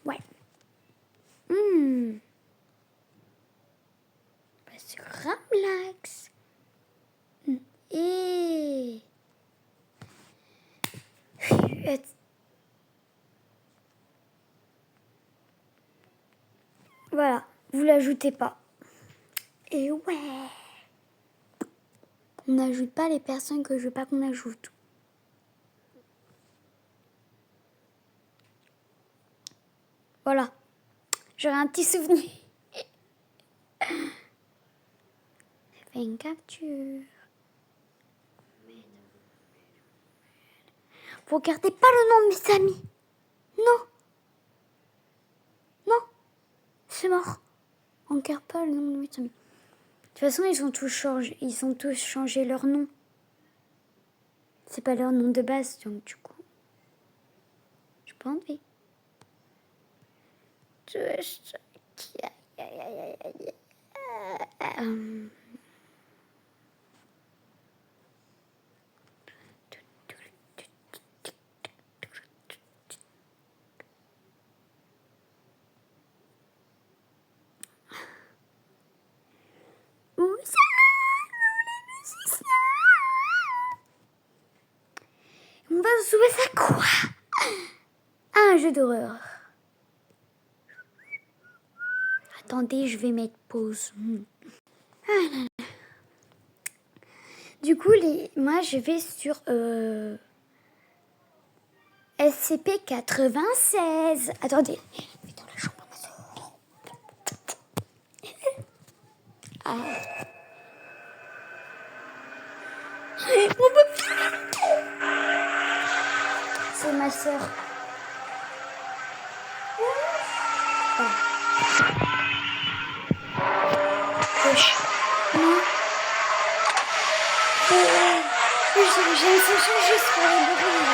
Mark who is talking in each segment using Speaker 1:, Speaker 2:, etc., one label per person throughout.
Speaker 1: Ouais. Parce que relax. Et... Voilà, vous l'ajoutez pas. Et ouais. On n'ajoute pas les personnes que je veux pas qu'on ajoute. Voilà. J'aurai un petit souvenir. Fais une capture. Vous regardez pas le nom de mes amis. Non. Non. C'est mort. On regarde pas le nom de mes amis. De toute façon, ils ont tous changé leur nom. C'est pas leur nom de base, donc du coup, j'ai pas envie. Où ça? On va jouer à quoi? Un jeu d'horreur. Attendez, je vais mettre pause. Du coup, moi, je vais sur SCP-96. Attendez. Dans la chambre à ma soeur. Ah. C'est ma soeur. Non. J'aime ce jeu juste pour les bruits.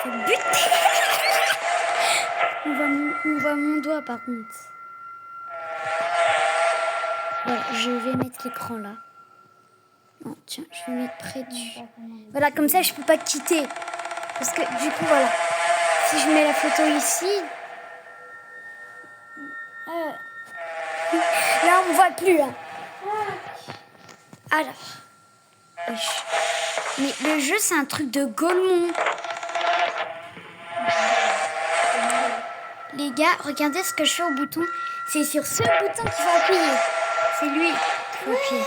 Speaker 1: C'est buté. On voit mon doigt par contre. Voilà, je vais mettre l'écran là. Non, tiens, je vais mettre près du... Voilà, comme ça je peux pas quitter. Parce que du coup, voilà. Si je mets la photo ici... Là, on me voit plus. Hein. Alors... Mais le jeu, c'est un truc de Gaulmont. Les gars, regardez ce que je fais au bouton. C'est sur ce bouton qu'il faut appuyer. C'est lui qu'il faut appuyer.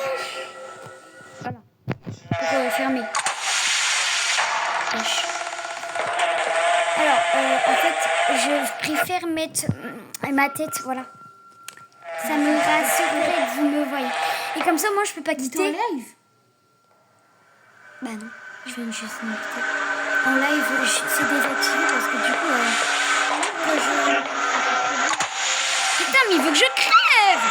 Speaker 1: Voilà. Pour fermer. Alors, en fait, je préfère mettre ma tête, voilà. Ça me rassurerait que vous me voyez. Et comme ça, moi, je peux pas quitter.
Speaker 2: En live?
Speaker 1: Bah non, je viens juste m'écouter. En live, c'est désactivé parce que du coup, Putain, mais il veut que je crève!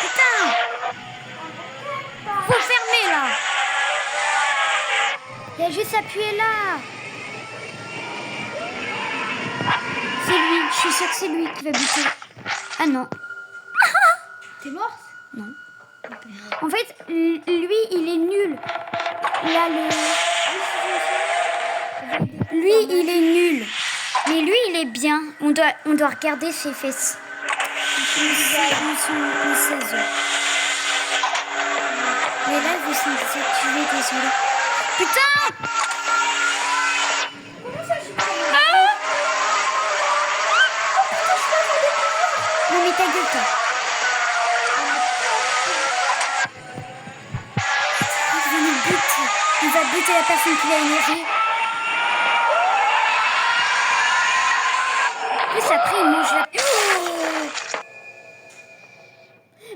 Speaker 1: Putain! Faut fermer là! Il y a juste appuyé là! C'est lui, je suis sûre que c'est lui qui va buter. Ah non.
Speaker 2: T'es morte?
Speaker 1: Non. En fait, lui, il est nul. Là, lui, il est nul. Mais lui, il est bien. On doit regarder ses fesses. Ils sont 16 ans. Mais là, vous sont désactivés, désolé. Putain! Non mais ta gueule, toi. Il va buter la personne qui l'a énervé. Plus après, il mange la...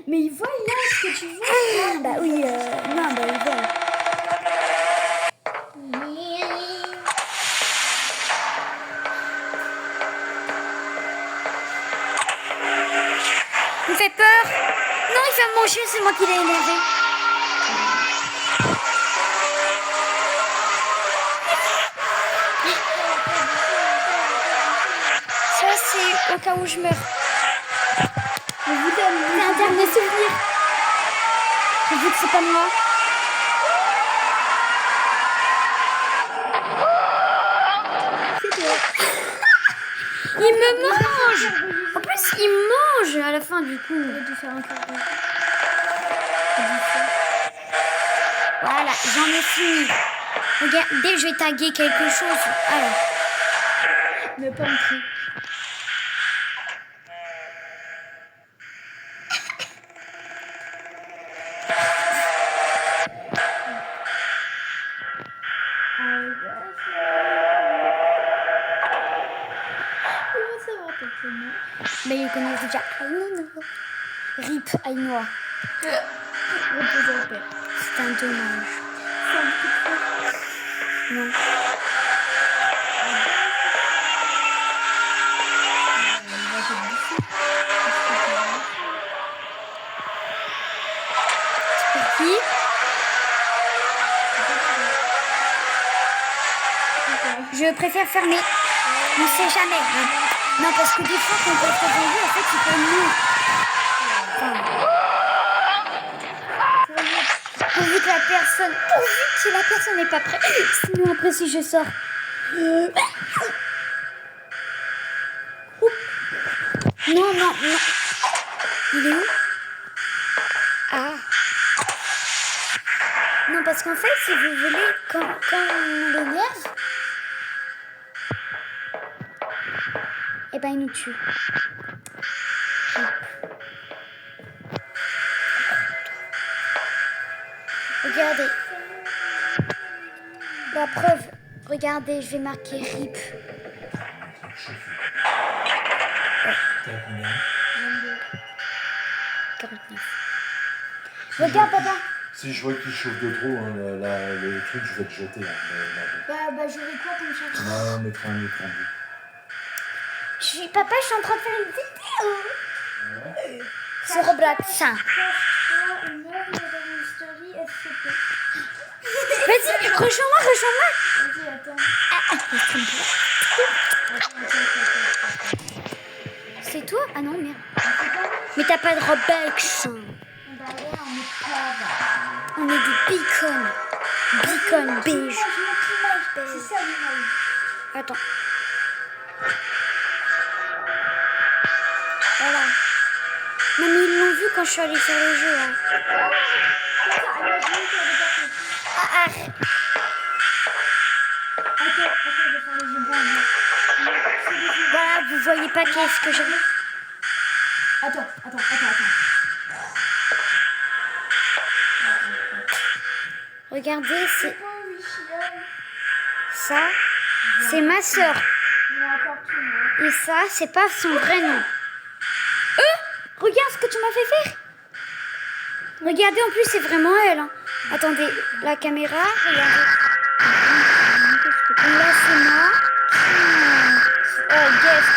Speaker 2: Mais il voit là ce que tu vois.
Speaker 1: Bah oui, non, bah il voit. Il me fait peur. Non, il va me manger, c'est moi qui l'ai énervé. au cas où je meurs.
Speaker 2: Je vous donne.
Speaker 1: C'est un terme de souvenir. Je dis que c'est pas moi.
Speaker 2: C'est toi.
Speaker 1: Il me mange. En plus, il me mange à la fin du coup.
Speaker 2: On va te faire un quart d'heure.
Speaker 1: Voilà, j'en ai fini. Regardez, je vais taguer quelque chose. Alors,
Speaker 2: Ne pas entrer. Comment ça va ton prénom?
Speaker 1: mais ils connaissent déjà. Rip Ainoa.
Speaker 2: Repose en paix.
Speaker 1: C'est un dommage.
Speaker 2: C'est un petit peu.
Speaker 1: Non.
Speaker 2: On va te bouffer.
Speaker 1: Pour qui? Je préfère fermer. On ne sait jamais. Hein. Non, parce que des fois, quand on peut être attendu, en fait, c'est pour nous. Pourvu que la personne... Pourvu que la personne n'est pas prête. Sinon, après, si je sors... Non, non, non. Il est où? Ah. Non, parce qu'en fait, si vous voulez, quand on l'énerve, eh ben, il nous tue. Regardez. La preuve. Regardez, je vais marquer RIP.
Speaker 3: T'as combien?
Speaker 1: 49. Regarde, papa.
Speaker 3: Si je vois qu'il chauffe de trop, hein, le truc, je vais te jeter. Hein,
Speaker 2: Bah, j'aurais quoi comme ça?
Speaker 3: non, mettre un écran bleu.
Speaker 1: Papa, je suis en train de faire une vidéo. Sur Roblox. Vas-y, rejoins-moi, rejoins-moi.
Speaker 2: Vas-y, attends.
Speaker 1: C'est toi? Ah non, merde. Mais t'as pas de Roblox.
Speaker 2: Bah ouais, on est pas
Speaker 1: On est des beacons. Beacon beige.
Speaker 2: C'est ça l'image.
Speaker 1: Attends. Voilà. Non, mais ils l'ont vu quand je suis allée sur le jeu. Hein. Ah, ah.
Speaker 2: Attends, je vais faire les yeux blancs.
Speaker 1: Voilà, vous voyez pas qu'est-ce que j'ai.
Speaker 2: Attends.
Speaker 1: Regardez, c'est
Speaker 2: Oh, Michel.
Speaker 1: ça. C'est ma sœur.
Speaker 2: Il y a encore tout, moi.
Speaker 1: Et ça, c'est pas son vrai nom. Regarde ce que tu m'as fait faire. Regardez, en plus, c'est vraiment elle. Hein. Attendez, la caméra, regardez. Là, c'est moi. Guest.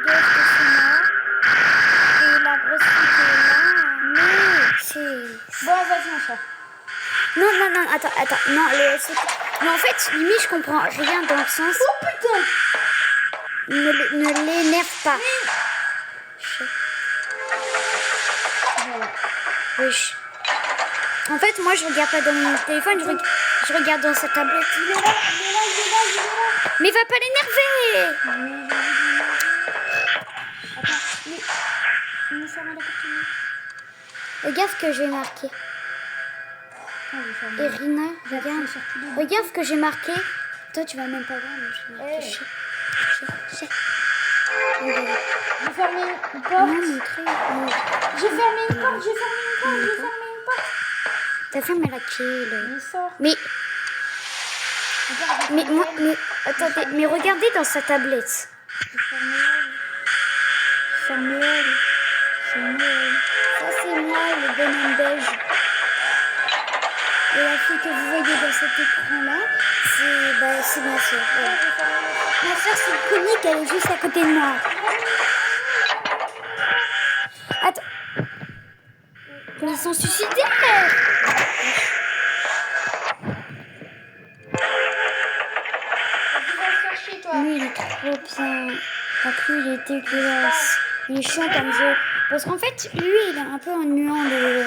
Speaker 1: Guest, c'est moi. Et la grosse fille qui est là. Mais c'est...
Speaker 2: Bon, vas-y, on sort.
Speaker 1: Non, attends. Non, mais en fait, limite, je comprends rien dans le sens...
Speaker 2: Oh putain!
Speaker 1: Ne l'énerve pas. Wesh. En fait, moi, je regarde pas dans mon téléphone, je regarde dans sa tablette.
Speaker 2: Il est là.
Speaker 1: Mais va pas l'énerver.
Speaker 2: Attends, mais... Il nous ferme l'appartement.
Speaker 1: Regarde ce que j'ai marqué.
Speaker 2: Ah, je vais fermer.
Speaker 1: Irina, regarde. Regarde ce que j'ai marqué. Toi, tu vas même pas voir, mais je vais marquer. Regarde.
Speaker 2: J'ai fermé une porte.
Speaker 1: Non, mon truc.
Speaker 2: J'ai fermé une porte.
Speaker 1: T'as fermé la clé.
Speaker 2: Il sort.
Speaker 1: Mais
Speaker 2: Regarde,
Speaker 1: attendez, mais regardez dans sa tablette.
Speaker 2: Samuel.
Speaker 1: Ça, c'est moi, le bonhomme beige. Et la fille que vous voyez dans cet écran-là, c'est ma soeur. Voilà. Ma soeur, c'est comique, elle est juste à côté de moi. Attends. Ils sont suicidaires.
Speaker 2: Tu vas chercher, toi.
Speaker 1: Lui, il est trop bien. dégueulasse. Il est chiant comme jeu. Parce qu'en fait, lui, il est un peu ennuyant le...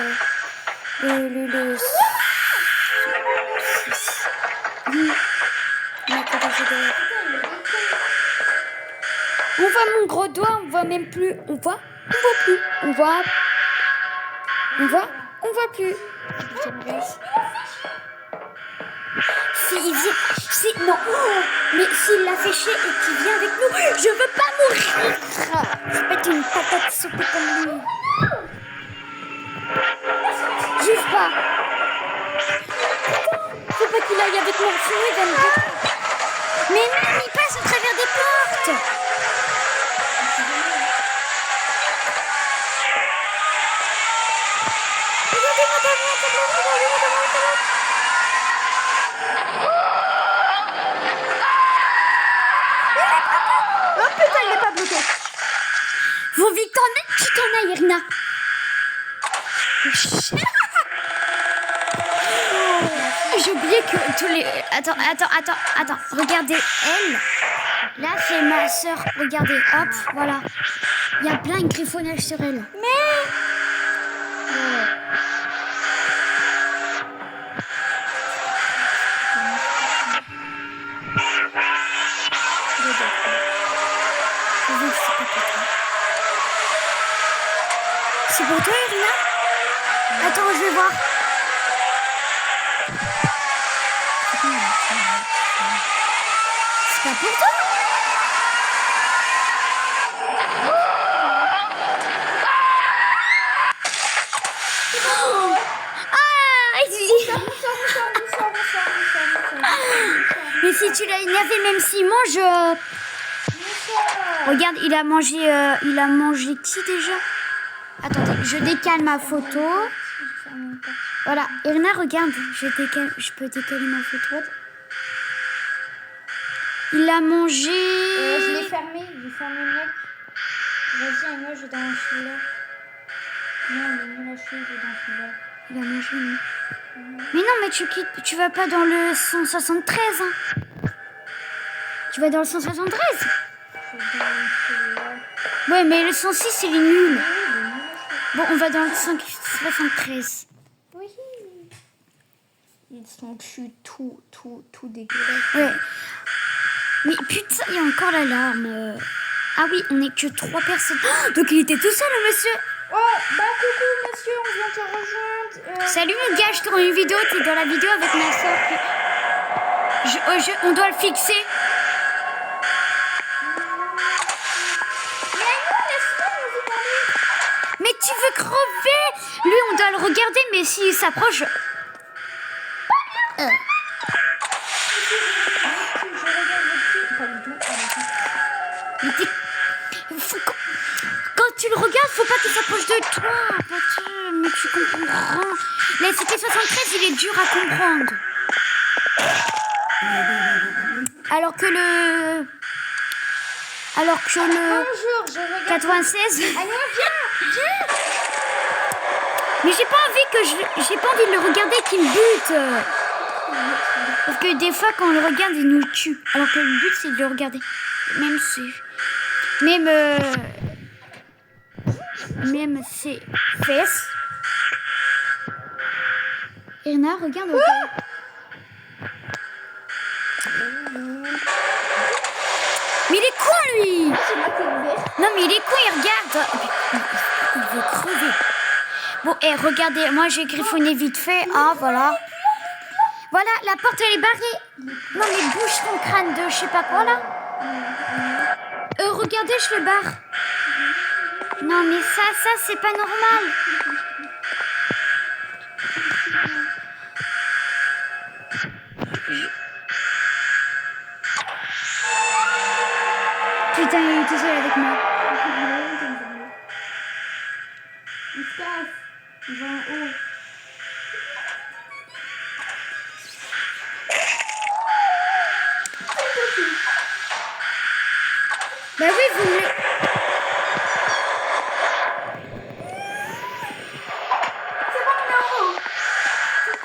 Speaker 1: On voit mon gros doigt, on voit même plus. On voit plus. On voit plus. Non, mais s'il l'a séché et qu'il vient avec nous, je veux pas mourir. Je vais être une patate sautée comme lui. Juste pas. Faut pas qu'il aille avec moi, sinon il va me dire. Mais non, il passe à travers des portes. Regardez-moi ta main.
Speaker 2: Oh putain, il est pas bloqué.
Speaker 1: Faut vite tu t'en ailles, Irina. J'ai oublié que tous les... Attends. Regardez, elle. Là, c'est ma sœur. Regardez, hop, voilà. Il y a plein de griffonnage sur elle. C'est pour toi, Irina? Attends, je vais voir. C'est pas pour toi? Mais si tu l'as énervé, même s'il mange... Regarde, il a mangé qui déjà? Attendez, je décale ma photo. Voilà, Irina, regarde, je peux décaler ma photo. Il a mangé...
Speaker 2: Je l'ai fermé, j'ai fermé le mec. Vas-y, moi je vais dans celui-là. Non, il est nul à chier, je vais dans celui-là.
Speaker 1: Il a mangé, lui. Mais non, mais tu vas pas dans le 173, hein. Tu vas dans le 173?
Speaker 2: Je vais dans celui-là.
Speaker 1: Ouais, mais le 106, il est nul. Bon, on va dans le 173.
Speaker 2: Oui. Ils sont tout dégueulasses.
Speaker 1: Ouais. Mais putain, il y a encore l'alarme. Ah oui, on n'est que 3 personnes. Oh, donc il était tout seul, le monsieur.
Speaker 2: Oh, bah coucou monsieur, on vient te rejoindre.
Speaker 1: Salut mon gars, je tourne une vidéo, t'es dans la vidéo avec ma soeur. On doit le fixer. Mais tu veux crever? Lui, on doit le regarder, mais s'il s'approche... Quand tu le regardes, faut pas qu'il s'approche de toi. Putain, mais tu comprends. La CT73, il est dur à comprendre. Alors que le
Speaker 2: Bonjour, je regarde.
Speaker 1: 96.
Speaker 2: Allez, viens.
Speaker 1: Mais j'ai pas envie de le regarder qu'il me bute. Parce que des fois quand on le regarde, il nous tue. Alors que le but c'est de le regarder. Même ses fesses. Irina, regarde. Mais il est con lui. Non mais il est con, il regarde. Il veut crever. Bon, regardez, moi j'ai griffonné vite fait. Ah, voilà. Voilà, la porte elle est barrée. Non mais bouge ton crâne de je sais pas quoi là. Regardez, je le barre. Non mais ça c'est pas normal. Putain, il est tout seul avec moi.
Speaker 2: Il se casse. Il va en haut.
Speaker 1: Bah oui, vous me...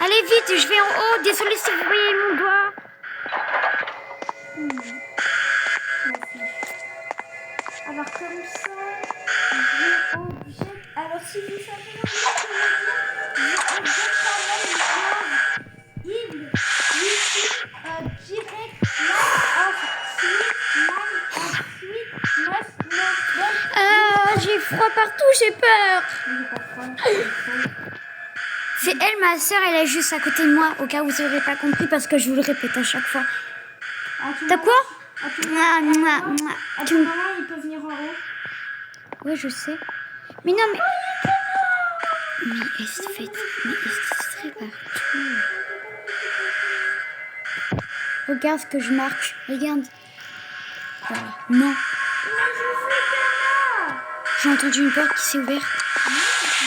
Speaker 1: Allez vite, je vais en haut. Désolée si vous voyez mon doigt.
Speaker 2: Ah bah voir comme ça. Vie objet. Alors si vous savez le mot que je veux dire, vie objet quand même ible. Ici, direct, line of sweet, line of sweet, must
Speaker 1: Ah, j'ai froid partout, j'ai peur.
Speaker 2: J'ai pas froid.
Speaker 1: C'est elle, ma soeur, elle est juste à côté de moi, au cas où vous n'aurez pas compris, parce que je vous le répète à chaque fois. T'as quoi? Mouah, mouah, mouah.
Speaker 2: À ton moment, il peut venir en haut.
Speaker 1: Oui, je sais. Mais non, mais... Mais est-ce que c'est partout? Regarde ce que je marque. Regarde. Voilà. Non. J'ai entendu une porte qui s'est ouverte.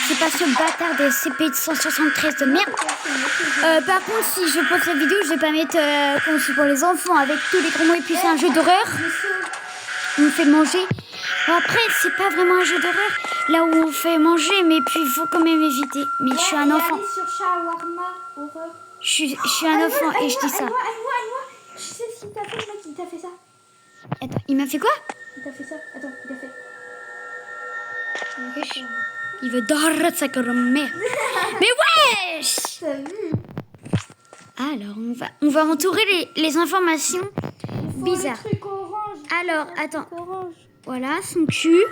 Speaker 1: C'est pas ce bâtard des CP de 173 de merde. Par contre, si je poste la vidéo, je vais pas mettre conçu pour les enfants avec tous les gros mots et puis c'est un jeu d'horreur. On me fait manger. Bon, après, c'est pas vraiment un jeu d'horreur là où on fait manger, mais puis il faut quand même éviter. Mais je suis un enfant.
Speaker 2: Allez sur shawarma, horreur.
Speaker 1: Je suis un enfant et je dis ça.
Speaker 2: Aïe-moi. Je sais ce qu'il t'a fait, le mec, il t'a fait ça.
Speaker 1: Attends, il m'a fait quoi?
Speaker 2: Il t'a fait ça. Attends, il a fait.
Speaker 1: Wesh. Il veut dormir sa grand-mère. Mais wesh!
Speaker 2: T'as vu?
Speaker 1: Alors, on va entourer les informations bizarres.
Speaker 2: Le truc orange.
Speaker 1: Alors,
Speaker 2: Le
Speaker 1: attends.
Speaker 2: truc orange.
Speaker 1: Voilà, son cul,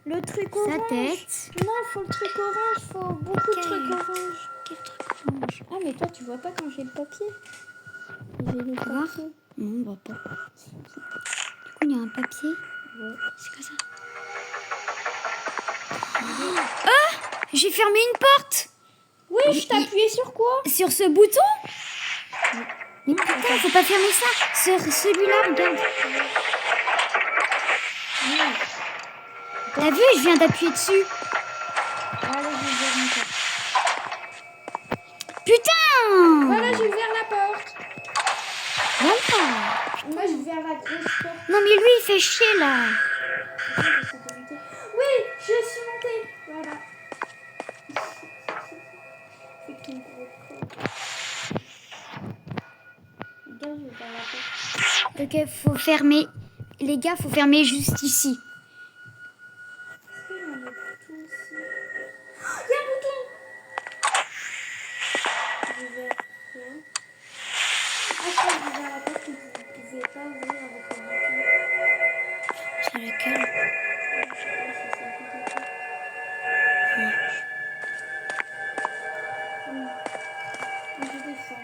Speaker 2: Le truc
Speaker 1: sa
Speaker 2: orange.
Speaker 1: tête.
Speaker 2: Non, faut le truc orange. Faut beaucoup de trucs orange.
Speaker 1: Quel truc orange?
Speaker 2: Ah, mais toi, tu vois pas quand j'ai le papier. J'ai le
Speaker 1: voir.
Speaker 2: papier.
Speaker 1: Non, on voit pas. Du coup, il y a un papier.
Speaker 2: Ouais.
Speaker 1: C'est quoi ça? Ah! J'ai fermé une porte!
Speaker 2: Oui, je t'ai appuyé sur quoi?
Speaker 1: Sur ce bouton? Mais putain, faut pas fermer ça! Sur celui-là, regarde. T'as vu, je viens d'appuyer dessus.
Speaker 2: Allez, j'ai ouvert une porte.
Speaker 1: Putain!
Speaker 2: Voilà, j'ai ouvert la porte.
Speaker 1: Voilà.
Speaker 2: Moi, j'ai ouvert la grosse porte.
Speaker 1: Non, mais lui, il fait chier, là.
Speaker 2: Oui, je suis montée. Voilà. C'est qu'une grosse porte. Regarde, j'ai ouvert la porte.
Speaker 1: Ok, faut fermer. Les gars, faut fermer juste ici.
Speaker 2: Est-ce qu'il y en a tout ici? Oh, il y a un bouton. J'ai ouvert ça. Ah, je crois que j'ai ouvert la porte que vous ne pouvez pas ouvrir avec le bouton.
Speaker 1: C'est laquelle?
Speaker 2: Je sais pas si c'est un peu comme ça. Je descends.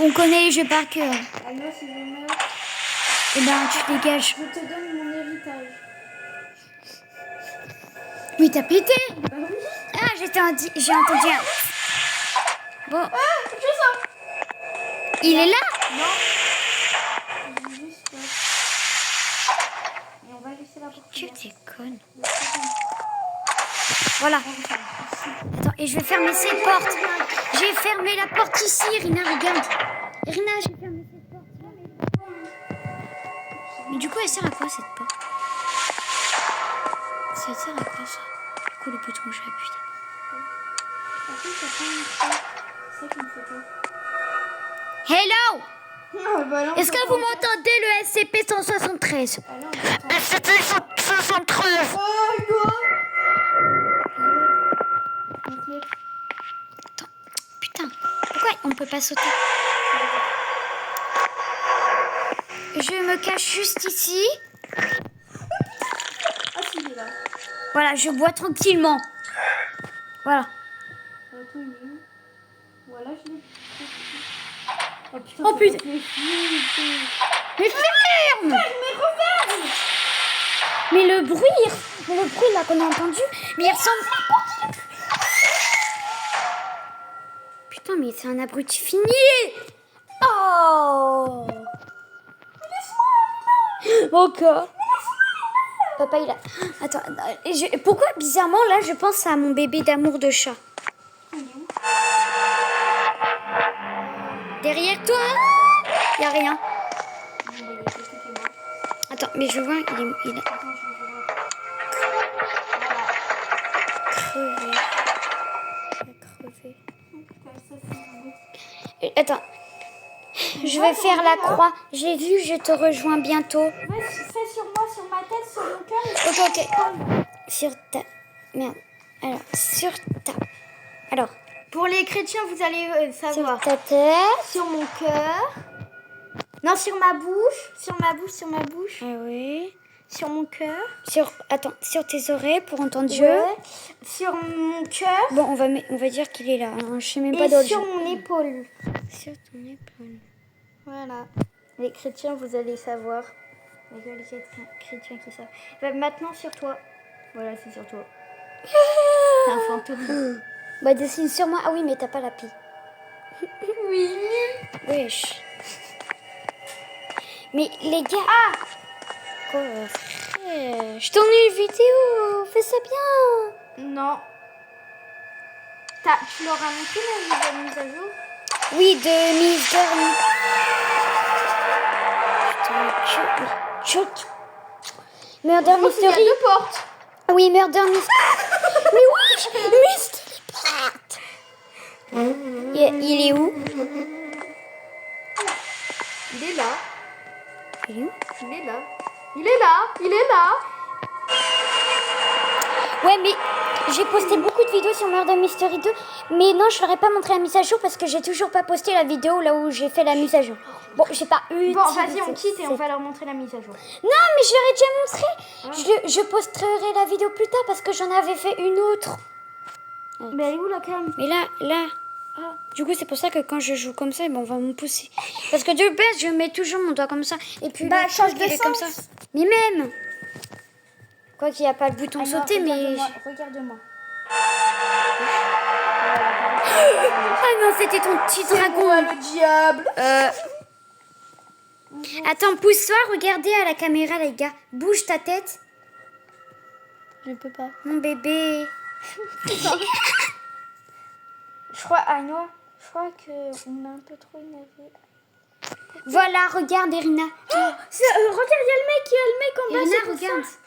Speaker 1: On connaît les jeux par cœur.
Speaker 2: Alors, si je meurs,
Speaker 1: Eh ben, tu dégages.
Speaker 2: je te donne mon héritage.
Speaker 1: Oui, t'as pété.
Speaker 2: Bah oui.
Speaker 1: Ah, j'ai entendu un... Bon,
Speaker 2: Ah, je sens.
Speaker 1: il est là?
Speaker 2: Non. Je juste et on va laisser la porte.
Speaker 1: Tu déconnes. Voilà. Attends, et je vais fermer cette porte. J'ai fermé la porte ici, Irina, regarde. Irina, j'ai fermé cette porte. Mais du coup, elle sert à quoi, cette porte? Ça sert à quoi, ça? Pourquoi le bouton, j'ai appuyé?
Speaker 2: Par contre, ça prend une porte. C'est ça qui me fait peur.
Speaker 1: Hello!
Speaker 2: Ah, bah là, on
Speaker 1: Est-ce que
Speaker 2: peut
Speaker 1: vous
Speaker 2: pas-
Speaker 1: m'entendez, le SCP-173?
Speaker 2: Ah, là, on peut pas-
Speaker 1: SCP-173!
Speaker 2: Oh, quoi? Athlète.
Speaker 1: Attends, putain, pourquoi on peut pas sauter? Je me cache juste ici.
Speaker 2: Ah, si, il est là.
Speaker 1: Voilà, je bois tranquillement. Voilà.
Speaker 2: Toi, il est où? Voilà, je l'ai. Oh putain.
Speaker 1: Oh, putain.
Speaker 2: Mais flippe.
Speaker 1: Mais ferme!
Speaker 2: Mais referme.
Speaker 1: Mais le bruit là qu'on a entendu, mais il ressemble... Putain, mais c'est un abruti fini! Oh! Encore. Papa, il a... Attends, pourquoi bizarrement là je pense à mon bébé d'amour de chat? Derrière toi? Y a rien. Attends, mais je vois, il a crevé. Il a crevé. Attends. Je vais faire la croix. J'ai vu, je te rejoins bientôt.
Speaker 2: Ouais, fais sur moi, sur ma tête, sur mon cœur. Et
Speaker 1: Ok, ok. Sur ta... Merde. Alors, sur ta... Alors,
Speaker 2: pour les chrétiens, vous allez savoir.
Speaker 1: sur ta tête.
Speaker 2: Sur mon cœur. Non, sur ma bouche. Sur ma bouche, sur ma bouche.
Speaker 1: Ah oui.
Speaker 2: Sur mon cœur.
Speaker 1: Attends, sur tes oreilles pour entendre Dieu.
Speaker 2: Ouais. Sur mon cœur.
Speaker 1: Bon, on va dire qu'il est là. Hein. Je sais même pas
Speaker 2: Et
Speaker 1: d'autre.
Speaker 2: sur mon épaule.
Speaker 1: Sur ton épaule.
Speaker 2: Voilà. Les chrétiens, vous allez savoir. Il y a que les chrétiens qui savent. Bah, maintenant, sur toi. Voilà, c'est sur toi. C'est un fantôme.
Speaker 1: Bah, dessine sur moi. Ah oui, mais t'as pas l'appli.
Speaker 2: Oui.
Speaker 1: Wesh. Mais les gars...
Speaker 2: Ah,
Speaker 1: Quoi, frère, je tourne une vidéo. Fais ça bien.
Speaker 2: non. Tu leur as montré la mise à jour?
Speaker 1: Oui, de Miss Garni. Putain, mais Murder
Speaker 2: Il y a
Speaker 1: Mystery.
Speaker 2: 2 portes.
Speaker 1: Oui, Murder Mystery. Mais wesh, Mystery Part. Il est où?
Speaker 2: Il est là.
Speaker 1: Il est où?
Speaker 2: Il est là. Il est là. Il est là.
Speaker 1: Ouais, mais j'ai posté beaucoup de vidéos sur Murder Mystery 2, mais non, je leur ai pas montré la mise à jour parce que j'ai toujours pas posté la vidéo là où j'ai fait la mise à jour. Bon, j'ai pas eu.
Speaker 2: Bon, vas-y, on quitte et on va leur montrer la mise à jour.
Speaker 1: Non, mais je leur ai déjà montré. Je posterai la vidéo plus tard parce que j'en avais fait une autre.
Speaker 2: Mais elle est où la cam?
Speaker 1: Mais là.
Speaker 2: Ah.
Speaker 1: Du coup, c'est pour ça que quand je joue comme ça, on va me pousser. Parce que de base, je mets toujours mon doigt comme ça. Et puis,
Speaker 2: Bah,
Speaker 1: le
Speaker 2: change
Speaker 1: truc,
Speaker 2: de
Speaker 1: il est comme ça.
Speaker 2: sens.
Speaker 1: Mais même. Quoi qu'il n'y a pas le bouton sauter, mais.
Speaker 2: Regarde-moi.
Speaker 1: Ah non, c'était ton petit dragon.
Speaker 2: Le diable.
Speaker 1: Attends, pousse-toi, regardez à la caméra, les gars. Bouge ta tête.
Speaker 2: Je peux pas.
Speaker 1: Mon bébé.
Speaker 2: Je crois, Aïnoa, je crois qu'on a un peu trop énervé.
Speaker 1: Voilà, regarde, Irina.
Speaker 2: Regarde, il y a le mec en bas.
Speaker 1: Irina,
Speaker 2: c'est pour
Speaker 1: regarde.
Speaker 2: ça.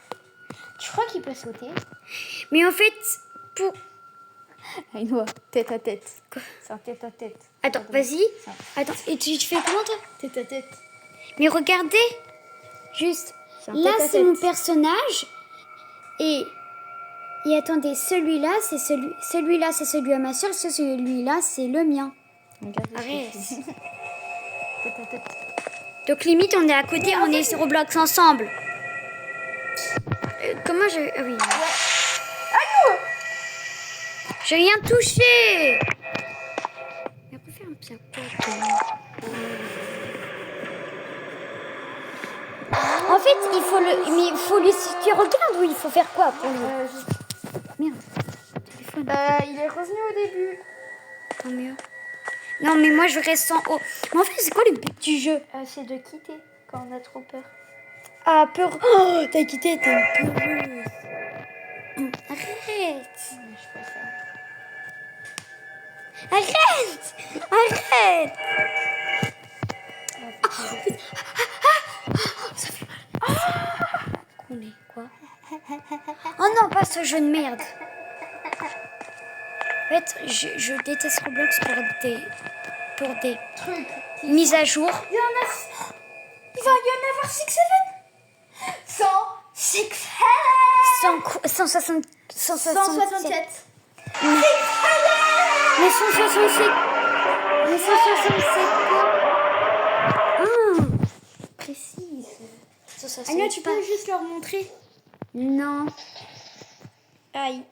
Speaker 2: Tu crois qu'il peut sauter?
Speaker 1: Mais en fait, pour...
Speaker 2: Aïnoa, tête à tête. C'est un tête à tête.
Speaker 1: Attends, vas-y. Attends, et tu fais comment, toi?
Speaker 2: Tête à tête.
Speaker 1: Mais regardez. Juste.
Speaker 2: C'est un
Speaker 1: Là,
Speaker 2: tête à
Speaker 1: c'est
Speaker 2: tête.
Speaker 1: mon personnage. Et attendez, celui-là, c'est celui-là, c'est celui à ma soeur. Celui-là, c'est le mien.
Speaker 2: Regarde,
Speaker 1: Arrête.
Speaker 2: tête à tête.
Speaker 1: Donc, limite, on est à côté, on est sur Roblox ensemble. Comment je... Ah oui. J'ai rien touché. Mais on peut faire un petit peu. En fait, il faut le... Mais il faut lui... Si tu regardes, oui, il faut faire quoi pour le... Merde. Téléphone.
Speaker 2: Il est revenu au début.
Speaker 1: Tant mieux. Non, mais moi, je reste en haut. Mais en fait, c'est quoi le but du jeu?
Speaker 2: C'est de quitter quand on a trop peur.
Speaker 1: Ah, peur. Oh, t'as quitté, t'es une peureuse. Arrête.
Speaker 2: Je préfère.
Speaker 1: Arrête. Arrête. Ça fait mal. On est quoi? Oh non, pas ce jeu de merde. En fait, je déteste Roblox pour des
Speaker 2: Truc.
Speaker 1: mises à jour.
Speaker 2: Il va y en avoir 6-7. 106.
Speaker 1: 167.
Speaker 2: 167.
Speaker 1: Mais 167. Mais 167 quoi? Ah, précise.
Speaker 2: Anya, tu peux juste leur montrer?
Speaker 1: Non.
Speaker 2: Aïe.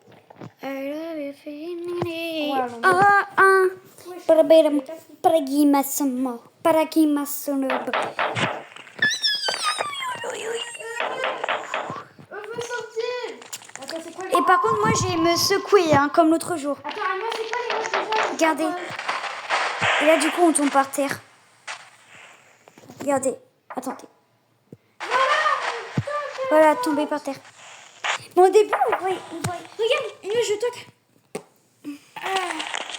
Speaker 1: Et par contre, moi, j'ai me secouer, hein, comme l'autre jour.
Speaker 2: Attends, Anya, c'est quoi les mots déjà?
Speaker 1: Regardez. Et là, du coup, on tombe par terre. Regardez. Attendez. Voilà, tomber par terre. Mais au début,
Speaker 2: Regarde, Anya, je toque.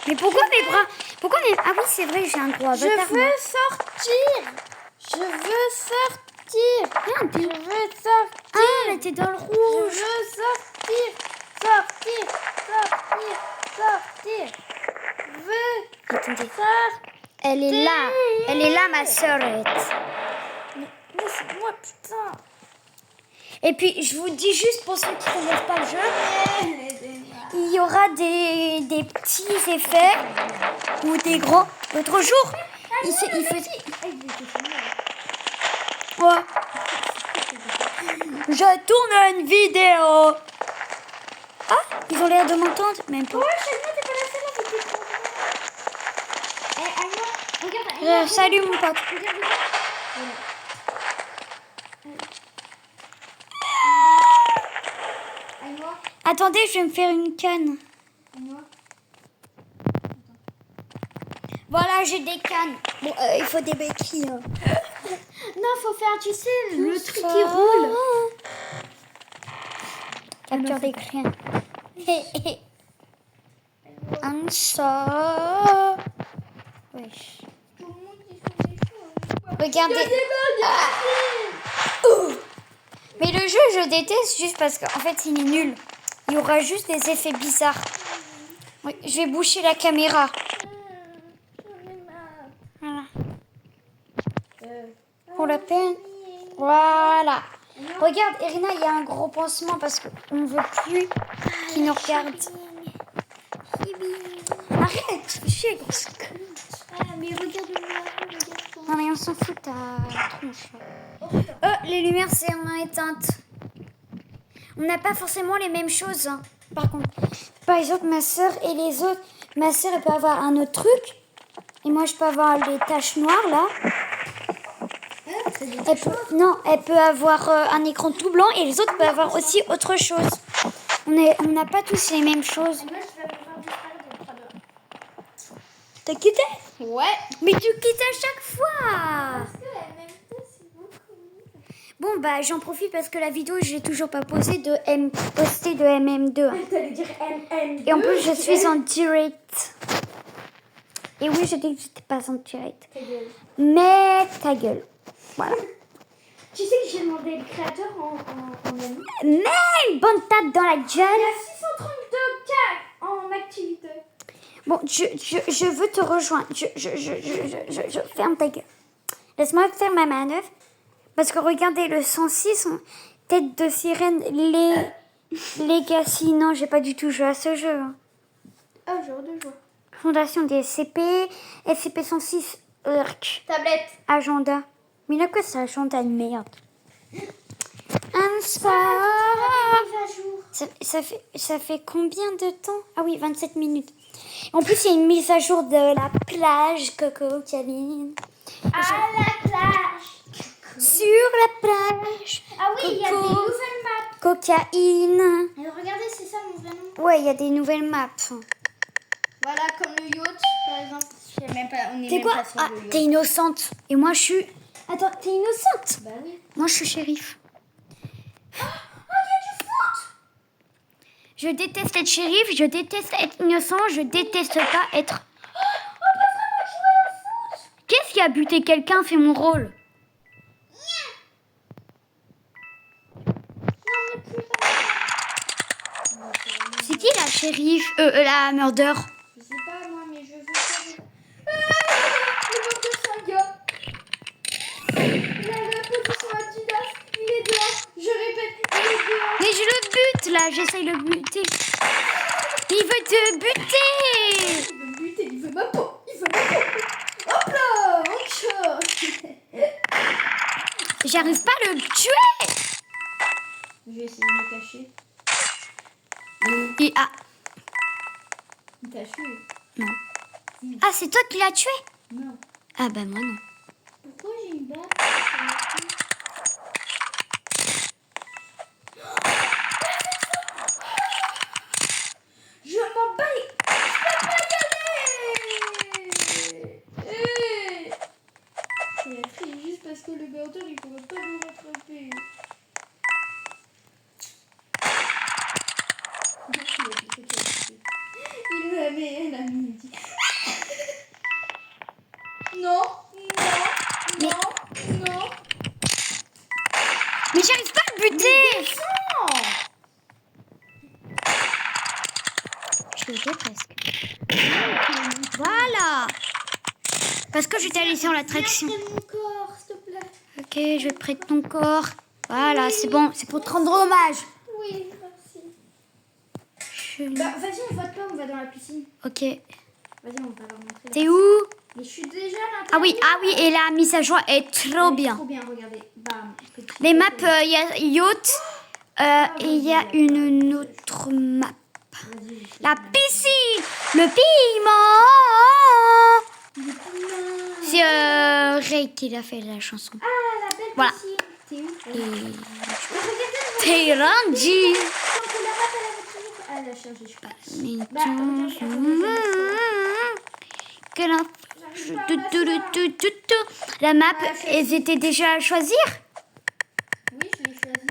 Speaker 1: mais pourquoi mes bras? Pourquoi mes... Ah oui, c'est vrai, j'ai un gros avatar.
Speaker 2: Je veux sortir. Je veux sortir.
Speaker 1: Merde,
Speaker 2: Je veux sortir.
Speaker 1: ah, elle était dans le
Speaker 2: Je
Speaker 1: rouge.
Speaker 2: veux sortir. Sortir. Sortir. Sortir. Je veux
Speaker 1: Attendez.
Speaker 2: sortir.
Speaker 1: Elle est là. Elle est là, ma sœurette.
Speaker 2: Laisse-moi, putain.
Speaker 1: Et puis, je vous dis juste pour ceux qui ne connaissent pas le jeu, il y aura des petits effets ou des gros. L'autre jour, il faisait... Ouais. Je tourne une vidéo. Ah, ils ont l'air de m'entendre, même pas.
Speaker 2: Ouais, chez moi, t'es pas la seule avec tes gros. Aïma, regarde.
Speaker 1: Salut mon pote.
Speaker 2: Regarde. Aïma.
Speaker 1: Attendez, je vais me faire une canne.
Speaker 2: Aïma.
Speaker 1: Voilà, j'ai des cannes. Bon, il faut des béquilles. Hein.
Speaker 2: Non, faut faire, tu sais, le truc qui roule.
Speaker 1: Capture d'écran. Un ça. Wesh. Regardez. Mais le jeu, je déteste juste parce qu'en fait, il est nul. Il y aura juste des effets bizarres. Oui, je vais boucher la caméra. Voilà. Pour la peine. Voilà. Regarde, Irina, il y a un gros pansement parce qu'on ne veut plus qu'il nous regarde. Arrête, chier, grosse conne.
Speaker 2: Mais regarde-moi.
Speaker 1: Non, mais on s'en fout, ta tronche. Les lumières, c'est en éteinte. On n'a pas forcément les mêmes choses. Hein. Par contre, par exemple, ma soeur et les autres, ma soeur, elle peut avoir un autre truc. Et moi, je peux avoir les taches noires, là. Elle peut avoir un écran tout blanc et les autres peuvent avoir aussi autre chose. On n'a pas tous les mêmes choses.
Speaker 2: Moi, je vais me faire disparaître de
Speaker 1: T'as quitté?
Speaker 2: Ouais.
Speaker 1: Mais tu quittes à chaque fois.
Speaker 2: Parce que la même chose, c'est beaucoup mieux.
Speaker 1: Bon, bah, j'en profite parce que la vidéo, je l'ai toujours pas postée de MM2.
Speaker 2: T'allais dire MM2.
Speaker 1: Et en plus, je suis en direct. Et oui, je dis que j'étais pas en direct.
Speaker 2: Ta gueule.
Speaker 1: Mais ta gueule. Voilà.
Speaker 2: Tu sais que j'ai demandé le créateur en ami.
Speaker 1: Mais une bonne tape dans la gueule.
Speaker 2: Il y a 632 cas en activité.
Speaker 1: Bon, je veux te rejoindre. Je ferme ta gueule. Laisse-moi faire ma manœuvre. Parce que regardez, le 106, tête de sirène, Legacy. Non, j'ai pas du tout joué à ce jeu. Hein.
Speaker 2: Ah, genre de joie.
Speaker 1: Fondation des SCP, SCP-106, Urk,
Speaker 2: Tablette.
Speaker 1: Agenda. Mais là, quoi, c'est agenda de merde. Un ça fait combien de temps? Ah oui, 27 minutes. En plus, il y a une mise à jour de la plage, Coco, Caline.
Speaker 2: À la plage.
Speaker 1: Sur la plage.
Speaker 2: Ah oui, il y a des
Speaker 1: Coco,
Speaker 2: nouvelles maps.
Speaker 1: cocaïne.
Speaker 2: Alors regardez, c'est ça mon vrai nom.
Speaker 1: Ouais, il y a des nouvelles maps.
Speaker 2: Voilà, comme le yacht, par exemple. Je sais même pas, on est
Speaker 1: T'es
Speaker 2: même
Speaker 1: quoi?
Speaker 2: pas sur
Speaker 1: Ah,
Speaker 2: le yacht.
Speaker 1: t'es innocente. Et moi, je suis... Attends, t'es innocente?
Speaker 2: Bah oui.
Speaker 1: Moi, je suis shérif.
Speaker 2: Oh, il y a du foot.
Speaker 1: Je déteste être shérif, je déteste être innocent, je déteste pas être...
Speaker 2: On peut vraiment jouer au foot.
Speaker 1: Qu'est-ce qui a buté quelqu'un? C'est mon rôle.
Speaker 2: Non, mais plus
Speaker 1: C'est qui la shérif? La murder.
Speaker 2: Je sais pas moi, mais je veux faire... Le mort de Saga. La position Adidas, il est dehors. Je répète, il est dehors.
Speaker 1: Mais je le bute là, j'essaye de le buter. Il veut te buter.
Speaker 2: Il veut me buter, il veut ma peau. Il veut ma peau. Hop là, encore.
Speaker 1: J'arrive pas à le tuer.
Speaker 2: Je vais essayer de me cacher.
Speaker 1: Et ah,
Speaker 2: Il t'a tué.
Speaker 1: non. Ah, c'est toi qui l'as tué?
Speaker 2: Non.
Speaker 1: Ah bah moi non.
Speaker 2: Pourquoi j'ai une balle? Je m'en bats les... Je peux pas y aller. Il a crié juste parce que le murder il pourrait pas nous rattraper. Il m'avait la midi. Non, non, non, non.
Speaker 1: Mais j'arrive pas à le buter.
Speaker 2: Non.
Speaker 1: Je l'ai tué presque. Voilà. Parce que je t'ai allé sur l'attraction.
Speaker 2: Viens près de mon corps, s'il te plaît.
Speaker 1: Ok, je vais près de ton corps. Voilà, c'est bon. C'est pour te rendre hommage.
Speaker 2: Oui, merci.
Speaker 1: Je-
Speaker 2: Bah, vas-y, on va pas, on va dans la piscine.
Speaker 1: Ok.
Speaker 2: Vas-y, on va leur montrer.
Speaker 1: T'es où?
Speaker 2: Mais je suis déjà là.
Speaker 1: Ah oui, et la mise à jour est trop bien.
Speaker 2: Trop bien, regardez. Bam. Petit
Speaker 1: Les maps,
Speaker 2: photo.
Speaker 1: il y a yacht et il y a une autre map.
Speaker 2: Vas-y, je fais
Speaker 1: La
Speaker 2: ça.
Speaker 1: piscine, le piment. C'est Ray qui a fait la chanson.
Speaker 2: Ah, la belle
Speaker 1: Voilà.
Speaker 2: piscine. T'es où
Speaker 1: Et
Speaker 2: Mais regardez,
Speaker 1: t'es rendu.
Speaker 2: quand on la rate, elle avait toujours... Ah, elle a chargé, je pense.
Speaker 1: Mais
Speaker 2: Bah, regarde,
Speaker 1: que la... La map, elles étaient déjà à choisir.
Speaker 2: Oui, je l'ai choisi.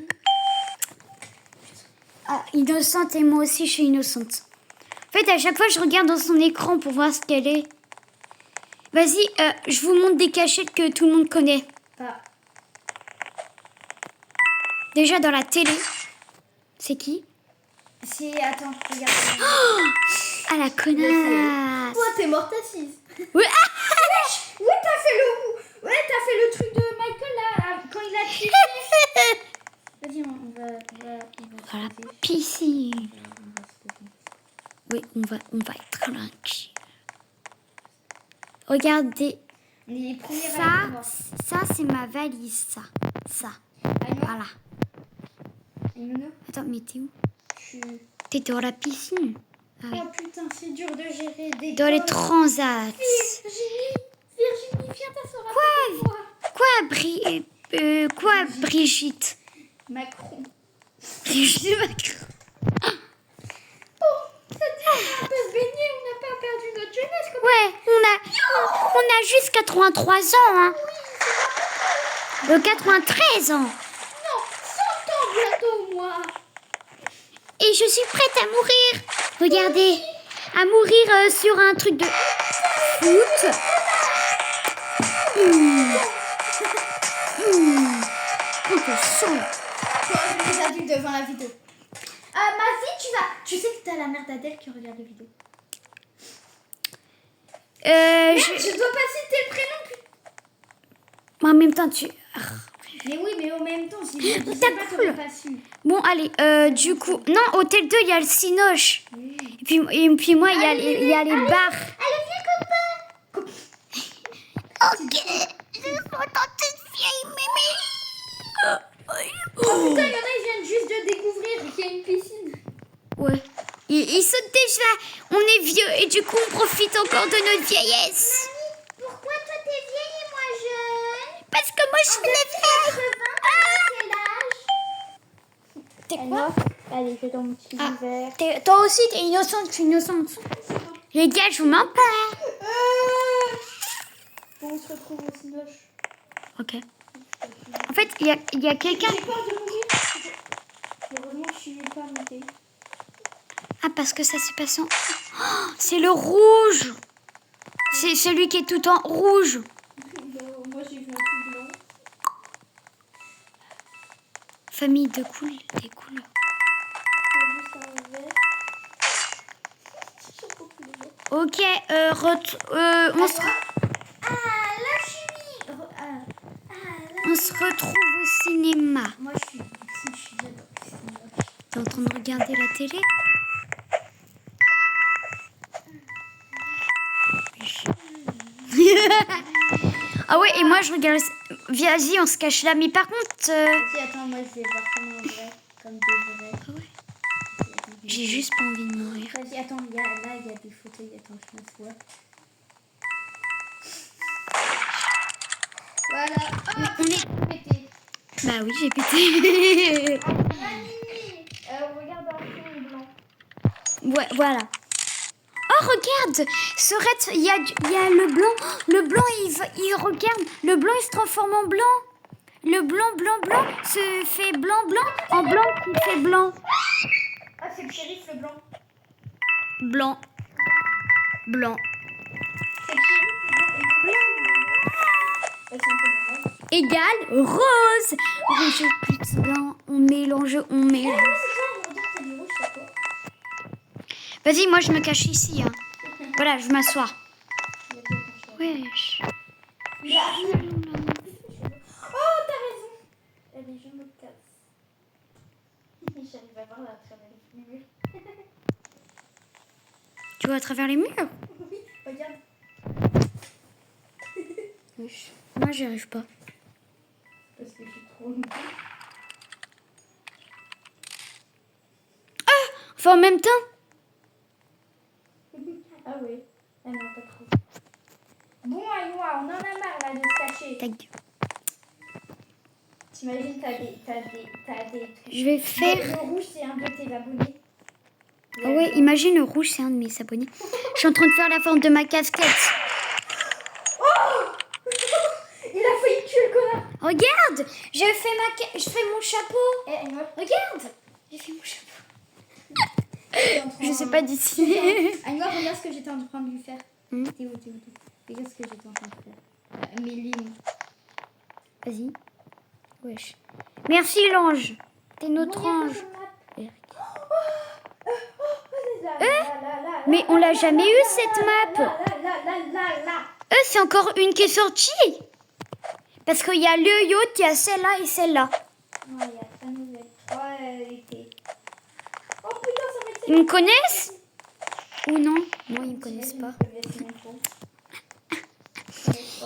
Speaker 1: Ah, innocente et moi aussi je suis innocente. En fait, à chaque fois je regarde dans son écran pour voir ce qu'elle est. Vas-y, je vous montre des cachettes que tout le monde connaît.
Speaker 2: Pas.
Speaker 1: Déjà dans la télé. C'est qui?
Speaker 2: C'est... Attends, regarde.
Speaker 1: Ah la connasse.
Speaker 2: Toi, t'es morte assise.
Speaker 1: Ouais.
Speaker 2: Ouais, t'as fait le truc de Michael là, quand il a tiré. Vas-y, on va
Speaker 1: Dans la piscine. Oui, on va être tranquille. Regardez.
Speaker 2: Les premiers
Speaker 1: Ça c'est ma valise, ça. Voilà. Attends, mais t'es où? T'es dans la piscine. Ah oui.
Speaker 2: Oh putain, c'est dur de gérer des
Speaker 1: Dans les
Speaker 2: gosses.
Speaker 1: transats.
Speaker 2: Virginie, viens t'asseoir avec moi.
Speaker 1: Quoi, Brigitte?
Speaker 2: Macron.
Speaker 1: Brigitte Macron.
Speaker 2: Oh, ça dit qu'on peut se baigner, on n'a pas perdu notre jeunesse.
Speaker 1: Ouais, on a juste 83 ans, hein. 93 ans.
Speaker 2: Non, 100 ans bientôt, moi.
Speaker 1: Et je suis prête à mourir. Regardez, à mourir sur un truc de foot. On te sent.
Speaker 2: Toi, les adultes devant la vidéo. Ma vie, tu sais que t'as la mère d'Adèle qui regarde la vidéo. Je dois pas citer le prénom.
Speaker 1: En même temps, tu...
Speaker 2: Mais oui, mais au même temps, si je ne disais
Speaker 1: T'as
Speaker 2: pas,
Speaker 1: cool.
Speaker 2: t'aurais pas su.
Speaker 1: Bon, allez, du coup... Non, hôtel 2, il y a le Cinoche.
Speaker 2: Oui.
Speaker 1: Et puis moi, il y a les bars.
Speaker 2: Allez, viens, copain.
Speaker 1: Ok, je suis tenter de vieille mémé.
Speaker 2: Oh putain, il y en a, ils viennent juste de découvrir qu'il y a une piscine.
Speaker 1: Ouais. Ils sont déjà... On est vieux et du coup, on profite encore de notre vieillesse.
Speaker 2: Pourquoi toi t'es vieille et moi jeune?
Speaker 1: Parce que moi, je suis la vieille.
Speaker 2: Quel âge?
Speaker 1: T'es quoi?
Speaker 2: Allez, je dans mon petit verre.
Speaker 1: Toi aussi, t'es innocente, je suis innocente. Les gars, je vous mens pas.
Speaker 2: Bon, on se retrouve au Cinoche.
Speaker 1: Ok. En fait, il y a quelqu'un...
Speaker 2: J'ai peur de mourir. Heureusement, je suis pas montée.
Speaker 1: Ah, parce que ça s'est passé en... Oh, c'est le rouge. C'est celui qui est tout en rouge.
Speaker 2: Non, moi j'ai vu un tout blanc.
Speaker 1: Famille de des couleurs.
Speaker 2: J'ai juste un verre. J'en peux plus de verre.
Speaker 1: Ok, on se...
Speaker 2: Ah, la chimie.
Speaker 1: On se retrouve au cinéma.
Speaker 2: Moi je suis bien dans le cinéma.
Speaker 1: T'es en train de regarder la télé? Ah ouais, et moi je regarde... Vas-y, on se cache là. Mais par contre...
Speaker 2: Vas-y, attends, moi je vais voir comme un vrai, comme des vrais.
Speaker 1: Ah ouais. J'ai juste pas envie de mourir.
Speaker 2: Vas-y, attends, il y a des fauteuils. Attends, je m'assois. Voilà. Ah,
Speaker 1: On est...
Speaker 2: pété.
Speaker 1: Bah oui, j'ai pété.
Speaker 2: Regarde un fond blanc.
Speaker 1: Ouais, voilà. Oh, regarde, Sorette, il y a le blanc. Le blanc, il regarde. Le blanc, il se transforme en blanc. Le blanc se fait blanc. En blanc, qui fait blanc.
Speaker 2: Ah, c'est le shérif, le blanc.
Speaker 1: Blanc.
Speaker 2: C'est le shérif, le blanc. Et c'est un peu pareil.
Speaker 1: Égale rose. Rouge et plus blanc. On mélange.
Speaker 2: C'est quoi, regarde, t'as du rouge, c'est quoi?
Speaker 1: Vas-y, moi, je me cache ici. Hein. Voilà, je m'assois. Wesh. Tu vois à travers les murs?
Speaker 2: Oui, regarde.
Speaker 1: Moi, j'y arrive pas.
Speaker 2: Parce que je suis trop longue.
Speaker 1: Enfin, en même temps.
Speaker 2: Ah oui. Ah non, pas trop. Bon, Aïnoa, on en a marre là de se cacher.
Speaker 1: Ta gueule.
Speaker 2: T'imagines, t'as des...
Speaker 1: Je vais faire.
Speaker 2: Le rouge, c'est un de tes abonnés.
Speaker 1: Ah ouais, imagine le rouge, c'est un de mes abonnés. Je suis en train de faire la forme de ma casquette.
Speaker 2: Il a failli tuer le connard.
Speaker 1: Regarde, je fais mon chapeau.
Speaker 2: Eh, Aïnoa,
Speaker 1: Regarde, j'ai fait mon chapeau.
Speaker 2: t'es en train-
Speaker 1: Je sais pas dessiner.
Speaker 2: Aïnoa, regarde ce que j'étais en train de lui faire.
Speaker 1: Hmm.
Speaker 2: T'es où? Regarde ce que j'étais en train de faire. Mes lignes.
Speaker 1: Vas-y. Wesh. Merci l'ange. T'es notre ange. Mais on l'a jamais eu cette map. C'est encore une qui est sortie. Parce qu'il y a le yacht, il y a celle-là et celle-là.
Speaker 2: Ouais, il y a 3 nouvelles. 3 étés. Oh putain, ça va être...
Speaker 1: Ils me connaissent? Ou non? Non, ils me connaissent pas.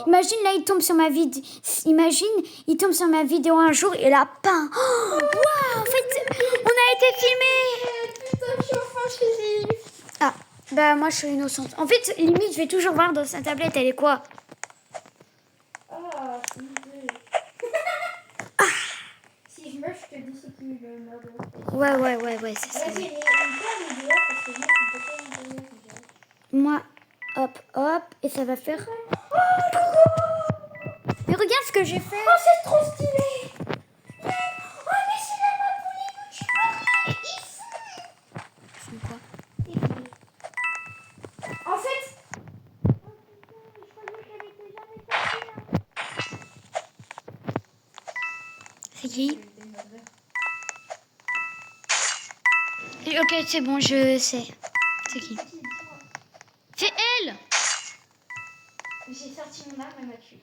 Speaker 1: Imagine là, il tombe sur ma vidéo. Imagine, il tombe sur ma vidéo un jour et là, pain. Oh, waouh, en fait, on a été filmés.
Speaker 2: Putain, je suis enfin chérie.
Speaker 1: Ah, bah moi je suis innocente. En fait, limite, je vais toujours voir dans sa tablette, elle est quoi?
Speaker 2: Ah, c'est une idée. Si je meurs, je te dis c'est qui le meurtre.
Speaker 1: Ouais, c'est ça.
Speaker 2: Vas-y, mais on peut aller dehors parce que moi, je peux pas aller dehors.
Speaker 1: Moi, hop, et ça va faire. Mais regarde ce que j'ai fait.
Speaker 2: Oh, c'est trop stylé. Oh, mais c'est la map pour les youtubeurs.
Speaker 1: C'est quoi?
Speaker 2: En fait...
Speaker 1: C'est qui? Ok, c'est bon, je sais. C'est qui? C'est elle!
Speaker 2: J'ai sorti mon arme, elle m'a tué.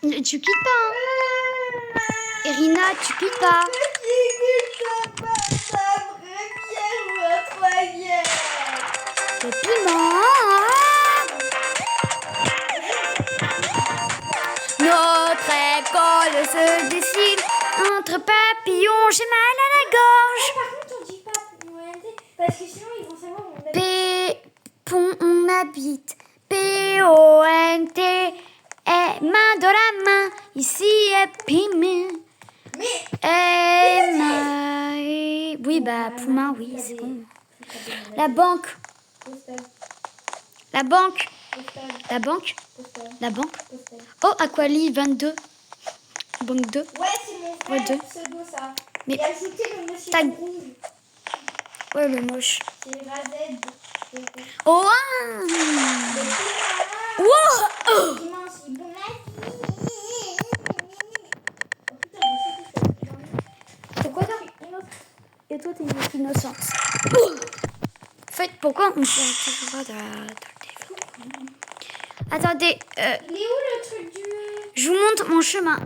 Speaker 1: Tu quittes pas, hein? Irina, tu quittes pas. Le piment. Notre école se décide entre papillons. J'ai mal à la gorge.
Speaker 2: Par contre, on dit pas PONT parce que sinon ils vont savoir où on habite.
Speaker 1: Pont, on habite. P-O-N-T. Et main dans la main. Ici est piment.
Speaker 2: Mais
Speaker 1: Et main. Oui, bah, Pouma, oui, c'est bon. La banque.
Speaker 2: Postal,
Speaker 1: La banque.
Speaker 2: postal,
Speaker 1: La banque.
Speaker 2: postal,
Speaker 1: La banque.
Speaker 2: postal.
Speaker 1: Oh, Aquali 22. Banque 2.
Speaker 2: Ouais, c'est mon
Speaker 1: Ouais,
Speaker 2: frère
Speaker 1: deux.
Speaker 2: pseudo ça.
Speaker 1: Mais-
Speaker 2: Et ajouter le monsieur
Speaker 1: Tag.
Speaker 2: rouge.
Speaker 1: Ouais, le moche.
Speaker 2: C'est Razed.
Speaker 1: Oh, ah. Wow. Oh.
Speaker 2: Immense, il bon la vie. Oh putain, je sais que je suis
Speaker 1: C'est quoi ça?
Speaker 2: innocente.
Speaker 1: Et toi, t'es innocente. Oh. En fait, pourquoi on se toujours pas dans le téléphone? Attendez,
Speaker 2: Il est où le truc du...
Speaker 1: je vous montre mon chemin.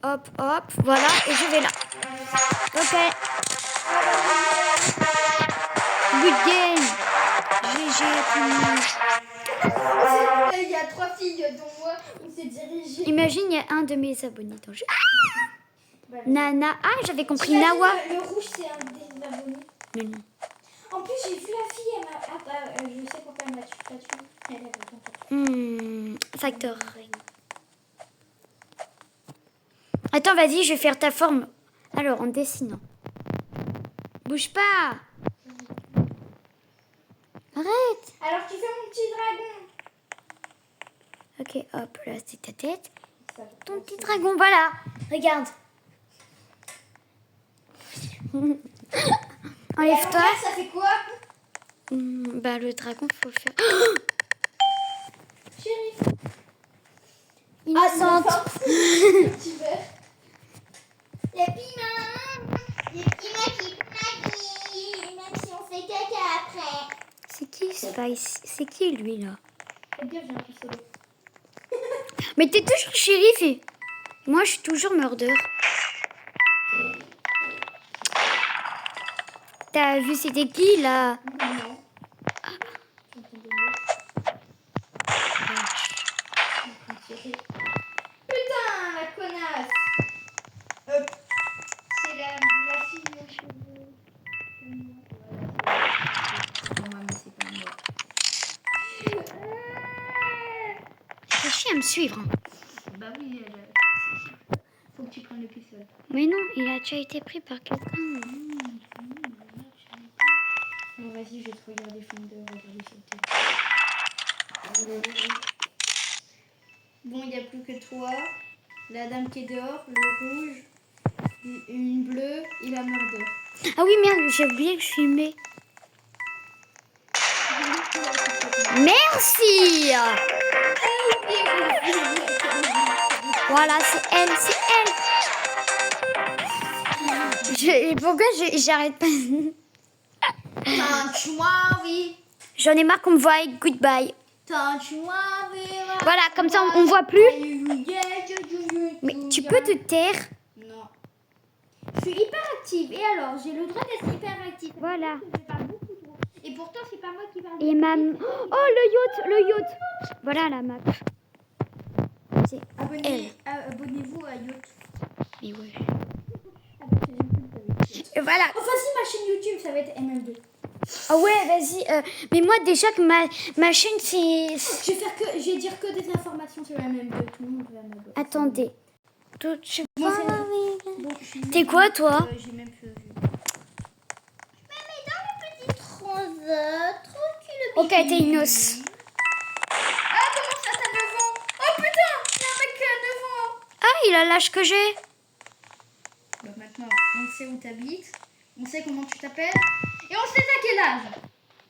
Speaker 1: Hop, voilà, et je vais là. Ok. Good game. GG tout le monde.
Speaker 2: Il y a 3 filles dont moi, on s'est dirigé.
Speaker 1: Imagine, il y a un de mes abonnés dans le jeu.
Speaker 2: Bah,
Speaker 1: Nana. Ah, j'avais compris
Speaker 2: t'imagines,
Speaker 1: Nawa.
Speaker 2: Le rouge, c'est un des abonnés.
Speaker 1: Mais non.
Speaker 2: En plus, j'ai vu la fille, elle m'a... Ah bah, je sais pourquoi elle m'a tué. Elle avait pas
Speaker 1: Facteur. Attends, vas-y, je vais faire ta forme. Alors, en dessinant. Bouge pas. Arrête.
Speaker 2: Alors, tu fais mon petit dragon.
Speaker 1: Ok, hop, là, c'est ta tête.
Speaker 2: Ça,
Speaker 1: Ton petit dragon, voilà. Regarde. Enlève-toi.
Speaker 2: Alors, ça fait quoi?
Speaker 1: Bah, le dragon, faut le faire.
Speaker 2: Chérie.
Speaker 1: Innocente.
Speaker 2: Petit verre. Les piments. Les piments qui plaquent. Même si on fait caca après.
Speaker 1: C'est qui Spice? C'est qui lui là?
Speaker 2: Faites gaffe, j'ai un pistolet.
Speaker 1: Mais t'es toujours shérif et moi je suis toujours murder. T'as vu c'était qui là?
Speaker 2: Non. Putain, la connasse. C'est la fille aux cheveux. C'est moi, mais c'est pas moi.
Speaker 1: Fais chier à me suivre. Hein.
Speaker 2: Bah oui, faut que tu prennes le pistolet.
Speaker 1: Mais non, il a déjà été pris par quelqu'un.
Speaker 2: Bon, vas-y, je vais te regarder film de regarder sur le Bon, il n'y a plus que toi, la dame qui est dehors, le rouge, une bleue et la murder.
Speaker 1: Ah oui, merde, j'ai oublié que je filmais. Merci. Voilà, c'est elle, c'est elle. Pourquoi j'arrête pas? J'en ai marre qu'on me voie avec goodbye. Voilà, comme ça on voit plus. Mais tu peux te taire.
Speaker 2: Non. Je suis hyper active et alors j'ai le droit d'être hyper active.
Speaker 1: Voilà.
Speaker 2: Je parle beaucoup trop. Et pourtant c'est pas moi qui parle.
Speaker 1: Et mam. Oh le yacht. Voilà la map. C'est
Speaker 2: Abonnez-vous à Yacht.
Speaker 1: Mais ouais.
Speaker 2: Et
Speaker 1: Voilà.
Speaker 2: oh vas-y, ma chaîne YouTube ça va être MM2.
Speaker 1: Ah ouais, vas-y. Mais moi déjà que ma chaîne c'est.
Speaker 2: Je vais dire que des informations sur MM2. Tout le monde va m'abonner.
Speaker 1: Attendez.
Speaker 2: Bon,
Speaker 1: T'es quoi toi?
Speaker 2: J'ai même plus vu. Je me mets dans le petit tranquille.
Speaker 1: Ok, t'es une os.
Speaker 2: Ah, comment ça, t'as 9 ans? Oh putain, il y a un mec qui a 9 ans.
Speaker 1: Ah, il a l'âge que j'ai.
Speaker 2: Bah maintenant, on sait où t'habites, on sait comment tu t'appelles, et on sait à quel âge.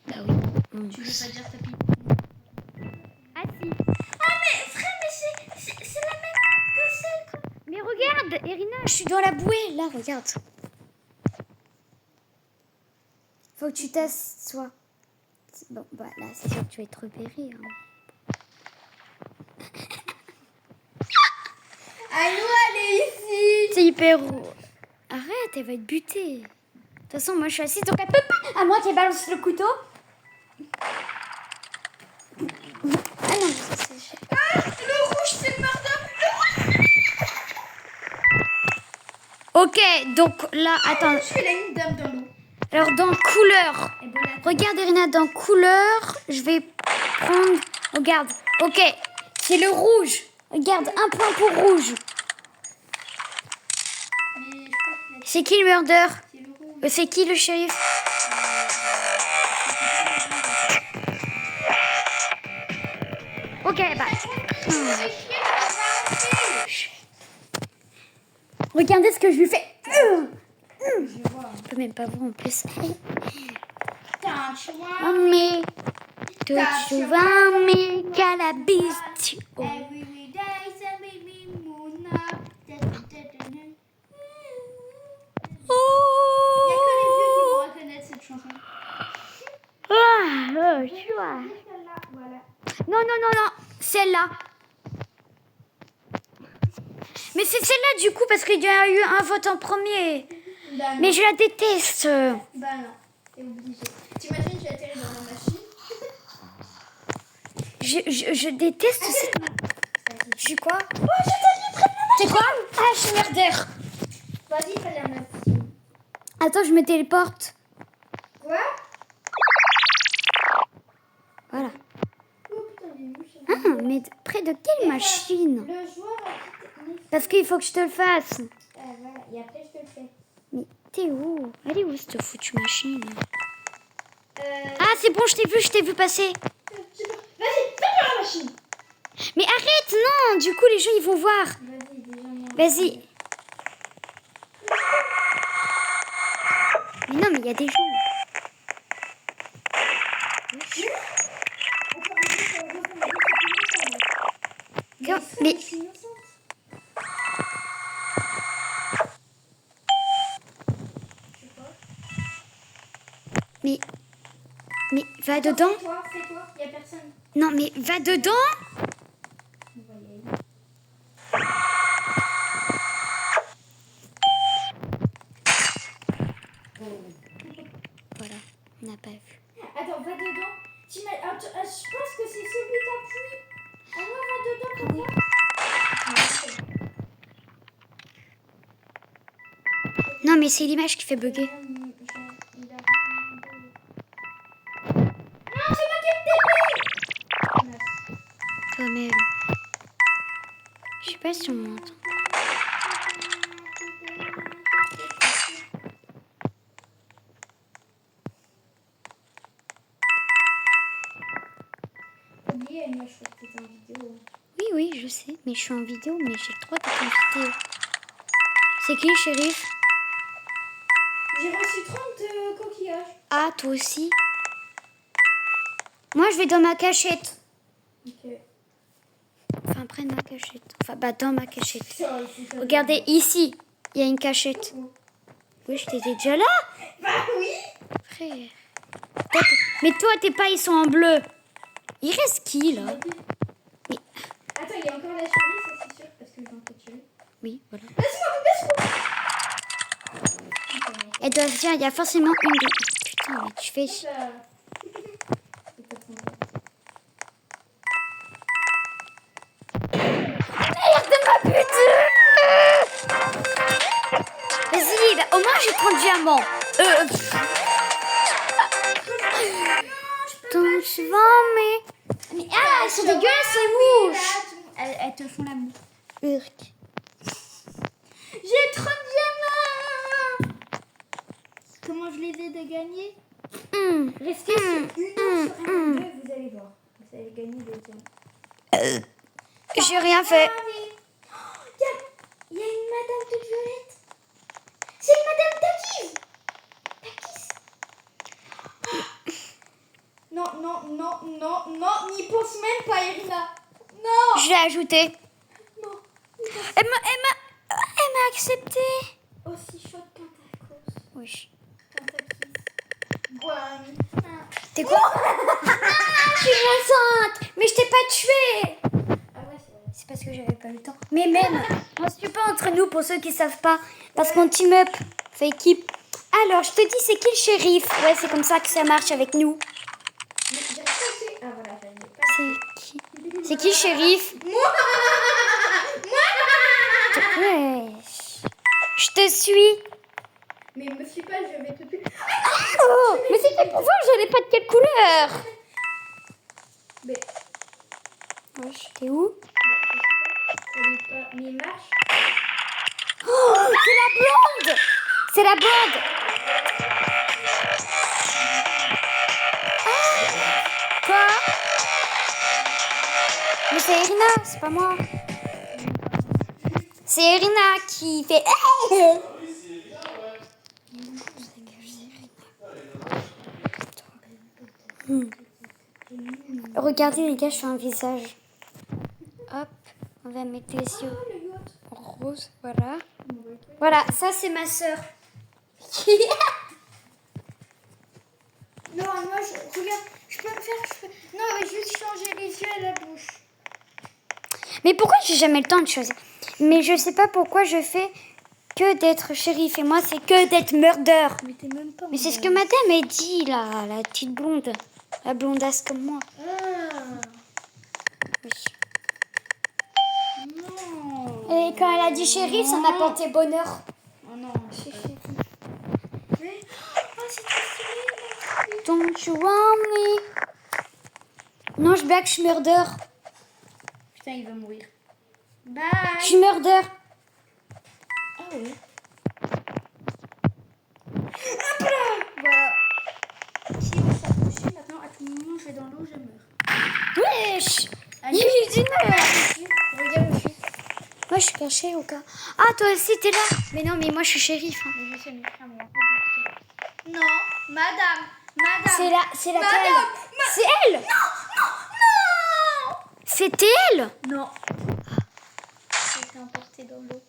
Speaker 1: Bah oui.
Speaker 2: Tu veux pas dire ta pipe?
Speaker 1: Ah si.
Speaker 2: Ah mais frère, mais c'est la même map que celle que...
Speaker 1: Mais regarde, Irina, je suis dans la bouée. Là, regarde. Faut que tu t'assoies. Bon, bah là, c'est sûr que tu vas être repéré. Hein.
Speaker 2: Allô, elle est ici.
Speaker 1: C'est hyper... Arrête, elle va être butée. De toute façon, moi, je suis assise, donc elle peut pas... À moi qui balance le couteau. Ah non, ça c'est...
Speaker 2: Ah, le rouge, c'est le murder.
Speaker 1: Ok, donc là, attends.
Speaker 2: Je fais la une dame dans l'eau.
Speaker 1: Alors, dans couleur...
Speaker 2: Et voilà.
Speaker 1: Regarde, Irina, dans couleur, je vais prendre... Regarde, ok, c'est le rouge. Regarde, un point pour rouge.
Speaker 2: Mais je crois qu'il a...
Speaker 1: C'est qui le murder?
Speaker 2: C'est le rouge.
Speaker 1: C'est qui le shérif? Ok, bah... Regardez ce que je lui fais.
Speaker 2: Je vois.
Speaker 1: Je peux même pas voir en plus.
Speaker 2: Putain, tu vois.
Speaker 1: Mamie, tu vas mais qu'à la bise.
Speaker 2: Every day, every moon up. Il y a que les vieux qui vont reconnaître cette chanson.
Speaker 1: Tu vois.
Speaker 2: Celle-là, voilà.
Speaker 1: Non, celle-là. Mais c'est celle-là du coup parce qu'il y a eu un vote en premier.
Speaker 2: Bah,
Speaker 1: Mais je la déteste.
Speaker 2: bah non, t'es obligé. T'imagines, j'ai atterri dans ma machine.
Speaker 1: Je déteste cette... Je suis quoi?
Speaker 2: Oh, je t'ai dit, prends ma
Speaker 1: C'est quoi? Ah, je suis murder.
Speaker 2: Vas-y, fais la machine.
Speaker 1: Attends, je me téléporte.
Speaker 2: Quoi?
Speaker 1: Voilà.
Speaker 2: Oh putain, j'ai une mouche.
Speaker 1: Ah, mais près de quelle machine?
Speaker 2: Le joueur a quitté.
Speaker 1: Parce qu'il faut que je te le fasse.
Speaker 2: Voilà, et après, je te le fais.
Speaker 1: Mais t'es où? Elle est où cette foutue machine? Ah, c'est bon, je t'ai vu passer.
Speaker 2: Vas-y, fais-moi la machine.
Speaker 1: Mais arrête, non. Du coup, les gens, ils vont voir.
Speaker 2: Vas-y, déjà, moi.
Speaker 1: Vas-y. Mais non, mais il y a des gens. Mais... Mais va dedans.
Speaker 2: Fais-toi, y a personne.
Speaker 1: Non, mais va dedans.
Speaker 2: On va y aller.
Speaker 1: n'a pas vu.
Speaker 2: Attends, va dedans. Je pense que c'est celui t'appuie. Alors, va dedans pour voir.
Speaker 1: Non, mais c'est l'image qui fait bugger.
Speaker 2: Non, c'est moi qui ai le TP.
Speaker 1: Quand même. Je sais pas si on m'entend.
Speaker 2: Oubliez, moi je crois que t'étais en vidéo.
Speaker 1: Oui, oui, je sais. Mais je suis en vidéo, mais j'ai le droit d'être en vidéo. C'est qui, shérif?
Speaker 2: J'ai reçu 30 coquillages.
Speaker 1: Ah, toi aussi? Moi, je vais dans ma cachette.
Speaker 2: Ok.
Speaker 1: Enfin, près de ma cachette. Enfin, bah, dans ma cachette.
Speaker 2: Ça, c'est ça.
Speaker 1: Regardez, ici, il y a une cachette. Oui, je t'étais déjà là,
Speaker 2: Bah oui.
Speaker 1: frère. Mais toi, tes pas, ils sont en bleu. Il reste qui, là? Mais...
Speaker 2: Attends, il y a encore la chérie, ça c'est sûr, parce que je vais en fait tuer.
Speaker 1: Oui, voilà.
Speaker 2: Laisse-moi.
Speaker 1: Elles doivent dire, il y a forcément une de... Putain, mais tu fais...
Speaker 2: Ça.
Speaker 1: Merde de ma pute! Vas-y, bah, au moins j'ai 30 diamants. Donc, je mais... Ah, elles sont dégueulasses, ces mouches!
Speaker 2: Elles te font l'amour.
Speaker 1: Urk.
Speaker 2: J'ai 30 diamants. Comment je les ai de gagner? Restez sur une sur un jeu, vous allez voir. Vous allez gagner des diamants.
Speaker 1: J'ai rien fait.
Speaker 2: Ah, mais... Il y a une madame toute violette. C'est une madame Takis. Non, n'y pense même pas, Irina. Non.
Speaker 1: Je l'ai ajouté.
Speaker 2: Non.
Speaker 1: Elle m'a accepté.
Speaker 2: Aussi chaude qu'un tacos.
Speaker 1: Oui.
Speaker 2: Qu'un Takis. Guan.
Speaker 1: T'es quoi? Je suis innocente. Mais je t'ai pas tué.
Speaker 2: Ah ouais, c'est vrai.
Speaker 1: C'est parce que j'avais pas eu le temps. Mais même, on se tue pas entre nous pour ceux qui savent pas. Parce qu'on team up, fait équipe. Alors, je te dis, c'est qui le shérif? Ouais, c'est comme ça que ça marche avec nous.
Speaker 2: Mais j'ai pas fait. Ah voilà, j'avais pas.
Speaker 1: C'est qui? C'est qui le shérif?
Speaker 2: Moi.
Speaker 1: Ouais. Je te suis.
Speaker 2: Mais me suis pas, je vais te tuer.
Speaker 1: Oh, mais c'était pour voir, j'allais pas de quelle couleur?
Speaker 2: Mais.
Speaker 1: Ouais, t'es où?
Speaker 2: Mais marche.
Speaker 1: Oh, c'est la blonde! C'est la blonde! Quoi? Mais c'est Irina, c'est pas moi. C'est Irina qui fait... Regardez les gars, je fais un visage. Hop, on va mettre les yeux en rose, voilà. Voilà, ça c'est ma sœur.
Speaker 2: Non, moi, regarde, je peux me faire. Non, mais juste changer les yeux et la bouche.
Speaker 1: Mais pourquoi j'ai jamais le temps de choisir? Mais je sais pas pourquoi je fais que d'être shérif et moi c'est que d'être murder.
Speaker 2: Mais t'es même pas.
Speaker 1: Mais c'est ce que madame a dit là, la petite blonde. La blondasse comme moi.
Speaker 2: Ah,
Speaker 1: Oui.
Speaker 2: non.
Speaker 1: Et quand elle a dit shérif, ça m'a porté bonheur.
Speaker 2: Oh non, c'est chérie. Mais. Oh, c'est trop stylé.
Speaker 1: Don't you want me? Non, je blague, je suis murder.
Speaker 2: Putain, il va mourir. Bye.
Speaker 1: Je suis murder.
Speaker 2: Ah oui. Voilà. Si on s'approche maintenant, à tout moment, je vais dans l'eau, je meurs.
Speaker 1: Wesh!
Speaker 2: Allez.
Speaker 1: Il est d'une heure.
Speaker 2: Regarde où je suis.
Speaker 1: Moi, je suis cachée au cas. Ah, toi aussi, t'es là. Mais non, mais moi, je suis shérif. Hein.
Speaker 2: Mais je sais, mais frère, moi. Non, madame.
Speaker 1: C'est laquelle?
Speaker 2: Madame.
Speaker 1: C'est elle?
Speaker 2: Non.
Speaker 1: C'était elle?
Speaker 2: Non. J'ai été emportée dans l'eau.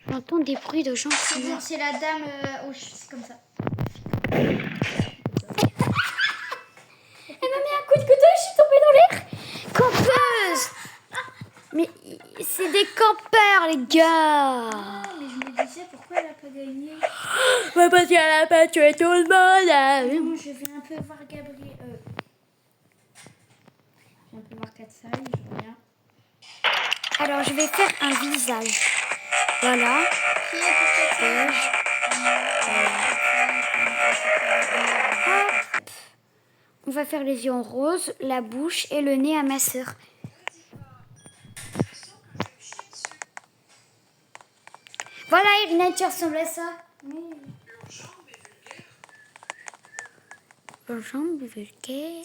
Speaker 1: J'entends des bruits de gens qui
Speaker 2: C'est bon,
Speaker 1: meurent.
Speaker 2: c'est la dame. C'est comme ça.
Speaker 1: Elle m'a mis un coup de couteau, je suis tombée dans l'air. Campeuse. Mais c'est des campeurs, bizarre, les gars.
Speaker 2: Ah, mais je me disais pourquoi elle a pas gagné.
Speaker 1: Ouais, parce qu'elle a pas tué tout le monde.
Speaker 2: Bon, je vais un peu voir Gabriel. Je vais un peu voir Katsai, je reviens.
Speaker 1: Alors, je vais faire un visage. Voilà.
Speaker 2: Qui est pour Katsai?
Speaker 1: Hop. On va faire les yeux en rose, la bouche et le nez à ma sœur. Voilà, Irina, tu ressembles à ça. Leurs jambes vulgaires.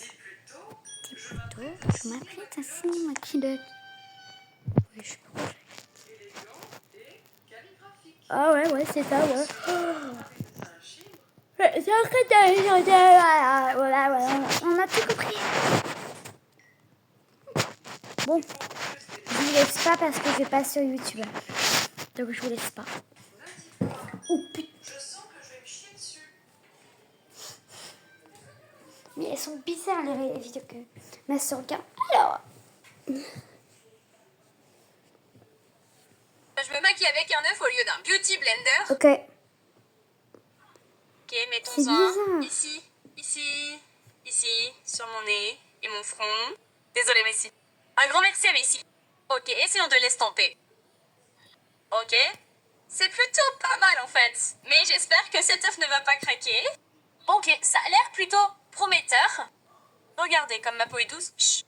Speaker 1: Petit plutôt. Je m'apprête à signer ma culotte. Ouais, je sais pas quoi Ah ouais, c'est ça, ouais. C'est en train de... Voilà, on a tout compris. Bon, je vous laisse pas parce que je vais pas sur YouTube. Donc je vous laisse pas. Oh putain. Mais elles sont bizarres les vidéos que ma soeur regarde. Alors.
Speaker 4: Je me maquille avec un œuf au lieu d'un beauty blender.
Speaker 1: Ok.
Speaker 4: Ok,
Speaker 1: C'est
Speaker 4: mettons-en
Speaker 1: bizarre.
Speaker 4: ici, sur mon nez et mon front. Désolée, Messi. Un grand merci à Messi. Ok, essayons de l'estamper. Ok. C'est plutôt pas mal en fait. Mais j'espère que cet œuf ne va pas craquer. Ok, ça a l'air plutôt prometteur. Regardez comme ma peau est douce. Chut.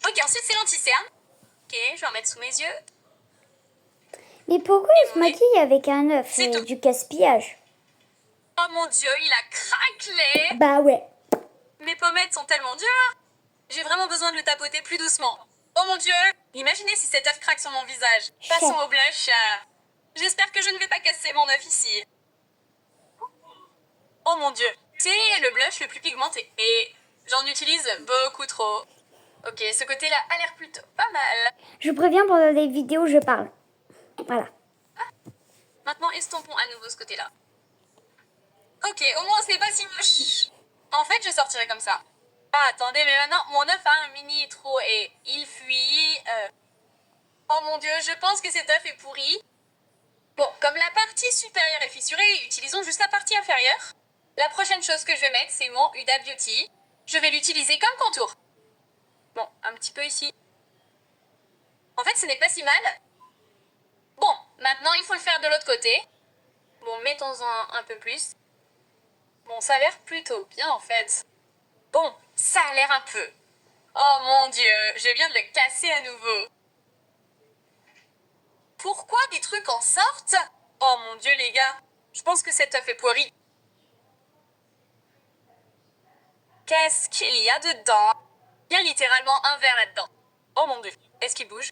Speaker 4: Ok, ensuite c'est l'anti-cerne. Ok, je vais en mettre sous mes yeux.
Speaker 1: Mais pourquoi ils se maquillent avec un œuf?
Speaker 4: C'est tout.
Speaker 1: Du gaspillage.
Speaker 4: Oh mon dieu, il a craquelé.
Speaker 1: Bah ouais.
Speaker 4: Mes pommettes sont tellement dures. J'ai vraiment besoin de le tapoter plus doucement. Oh mon dieu. Imaginez si cet œuf craque sur mon visage. Passons au blush. J'espère que je ne vais pas casser mon œuf ici. Oh mon dieu. C'est le blush le plus pigmenté. Et j'en utilise beaucoup trop. Ok, ce côté-là a l'air plutôt pas mal.
Speaker 1: Je vous préviens pendant les vidéos, je parle. Voilà.
Speaker 4: Maintenant, estompons à nouveau ce côté-là. Ok, au moins c'est pas si moche. En fait, je sortirai comme ça. Ah, attendez, mais maintenant, mon œuf a un mini trou et il fuit. Oh mon dieu, je pense que cet œuf est pourri. Bon, comme la partie supérieure est fissurée, utilisons juste la partie inférieure. La prochaine chose que je vais mettre, c'est mon Huda Beauty. Je vais l'utiliser comme contour. Bon, un petit peu ici. En fait, ce n'est pas si mal. Bon, maintenant, il faut le faire de l'autre côté. Bon, mettons-en un peu plus. Bon, ça a l'air plutôt bien, en fait. Bon, ça a l'air un peu. Oh mon dieu, je viens de le casser à nouveau. Pourquoi des trucs en sortent? Oh mon dieu, les gars. Je pense que cet œuf est pourri. Qu'est-ce qu'il y a dedans? Il y a littéralement un verre là-dedans. Oh mon dieu, est-ce qu'il bouge?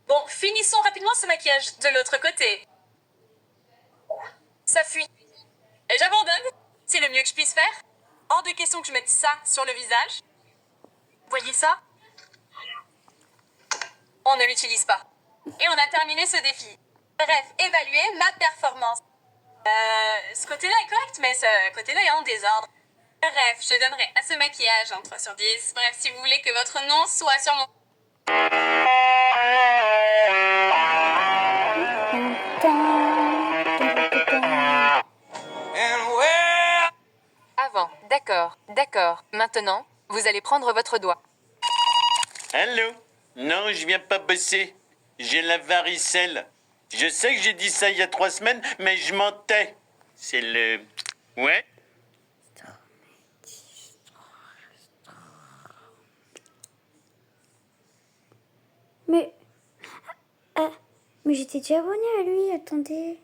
Speaker 4: Bon, finissons rapidement ce maquillage de l'autre côté. Ça fuit. Et j'abandonne. C'est le mieux que je puisse faire. Hors de question que je mette ça sur le visage. Voyez ça? On ne l'utilise pas. Et on a terminé ce défi. Bref, évaluer ma performance. Ce côté-là est correct, mais ce côté-là est en désordre. Bref, je donnerai à ce maquillage un 3 sur 10. Bref, si vous voulez que votre nom soit sur mon... Avant, d'accord. Maintenant, vous allez prendre votre doigt.
Speaker 5: Allô? Non, je viens pas bosser. J'ai la varicelle. Je sais que j'ai dit ça il y a 3 semaines, mais je mentais. C'est le... Ouais?
Speaker 1: Mais... mais j'étais déjà abonnée à lui, attendez.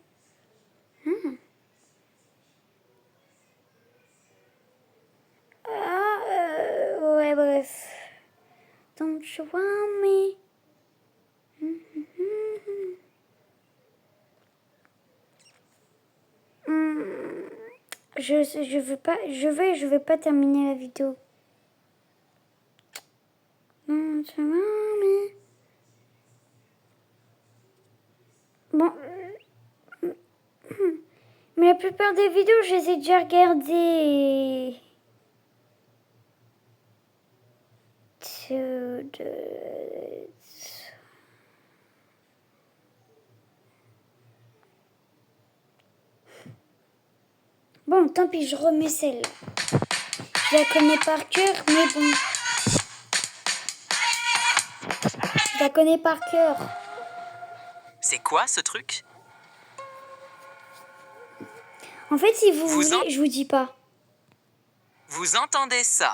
Speaker 1: Ouais, bref. Don't you want me? Je veux pas, je vais pas terminer la vidéo. Don't you want me? Bon. Mais la plupart des vidéos, je les ai déjà regardées. Bon, tant pis, je remets celle-là. Je la connais par cœur, mais bon. Je la connais par cœur.
Speaker 6: C'est quoi ce truc?
Speaker 1: En fait, si vous
Speaker 6: Vous
Speaker 1: voulez, je vous dis pas.
Speaker 6: Vous entendez ça?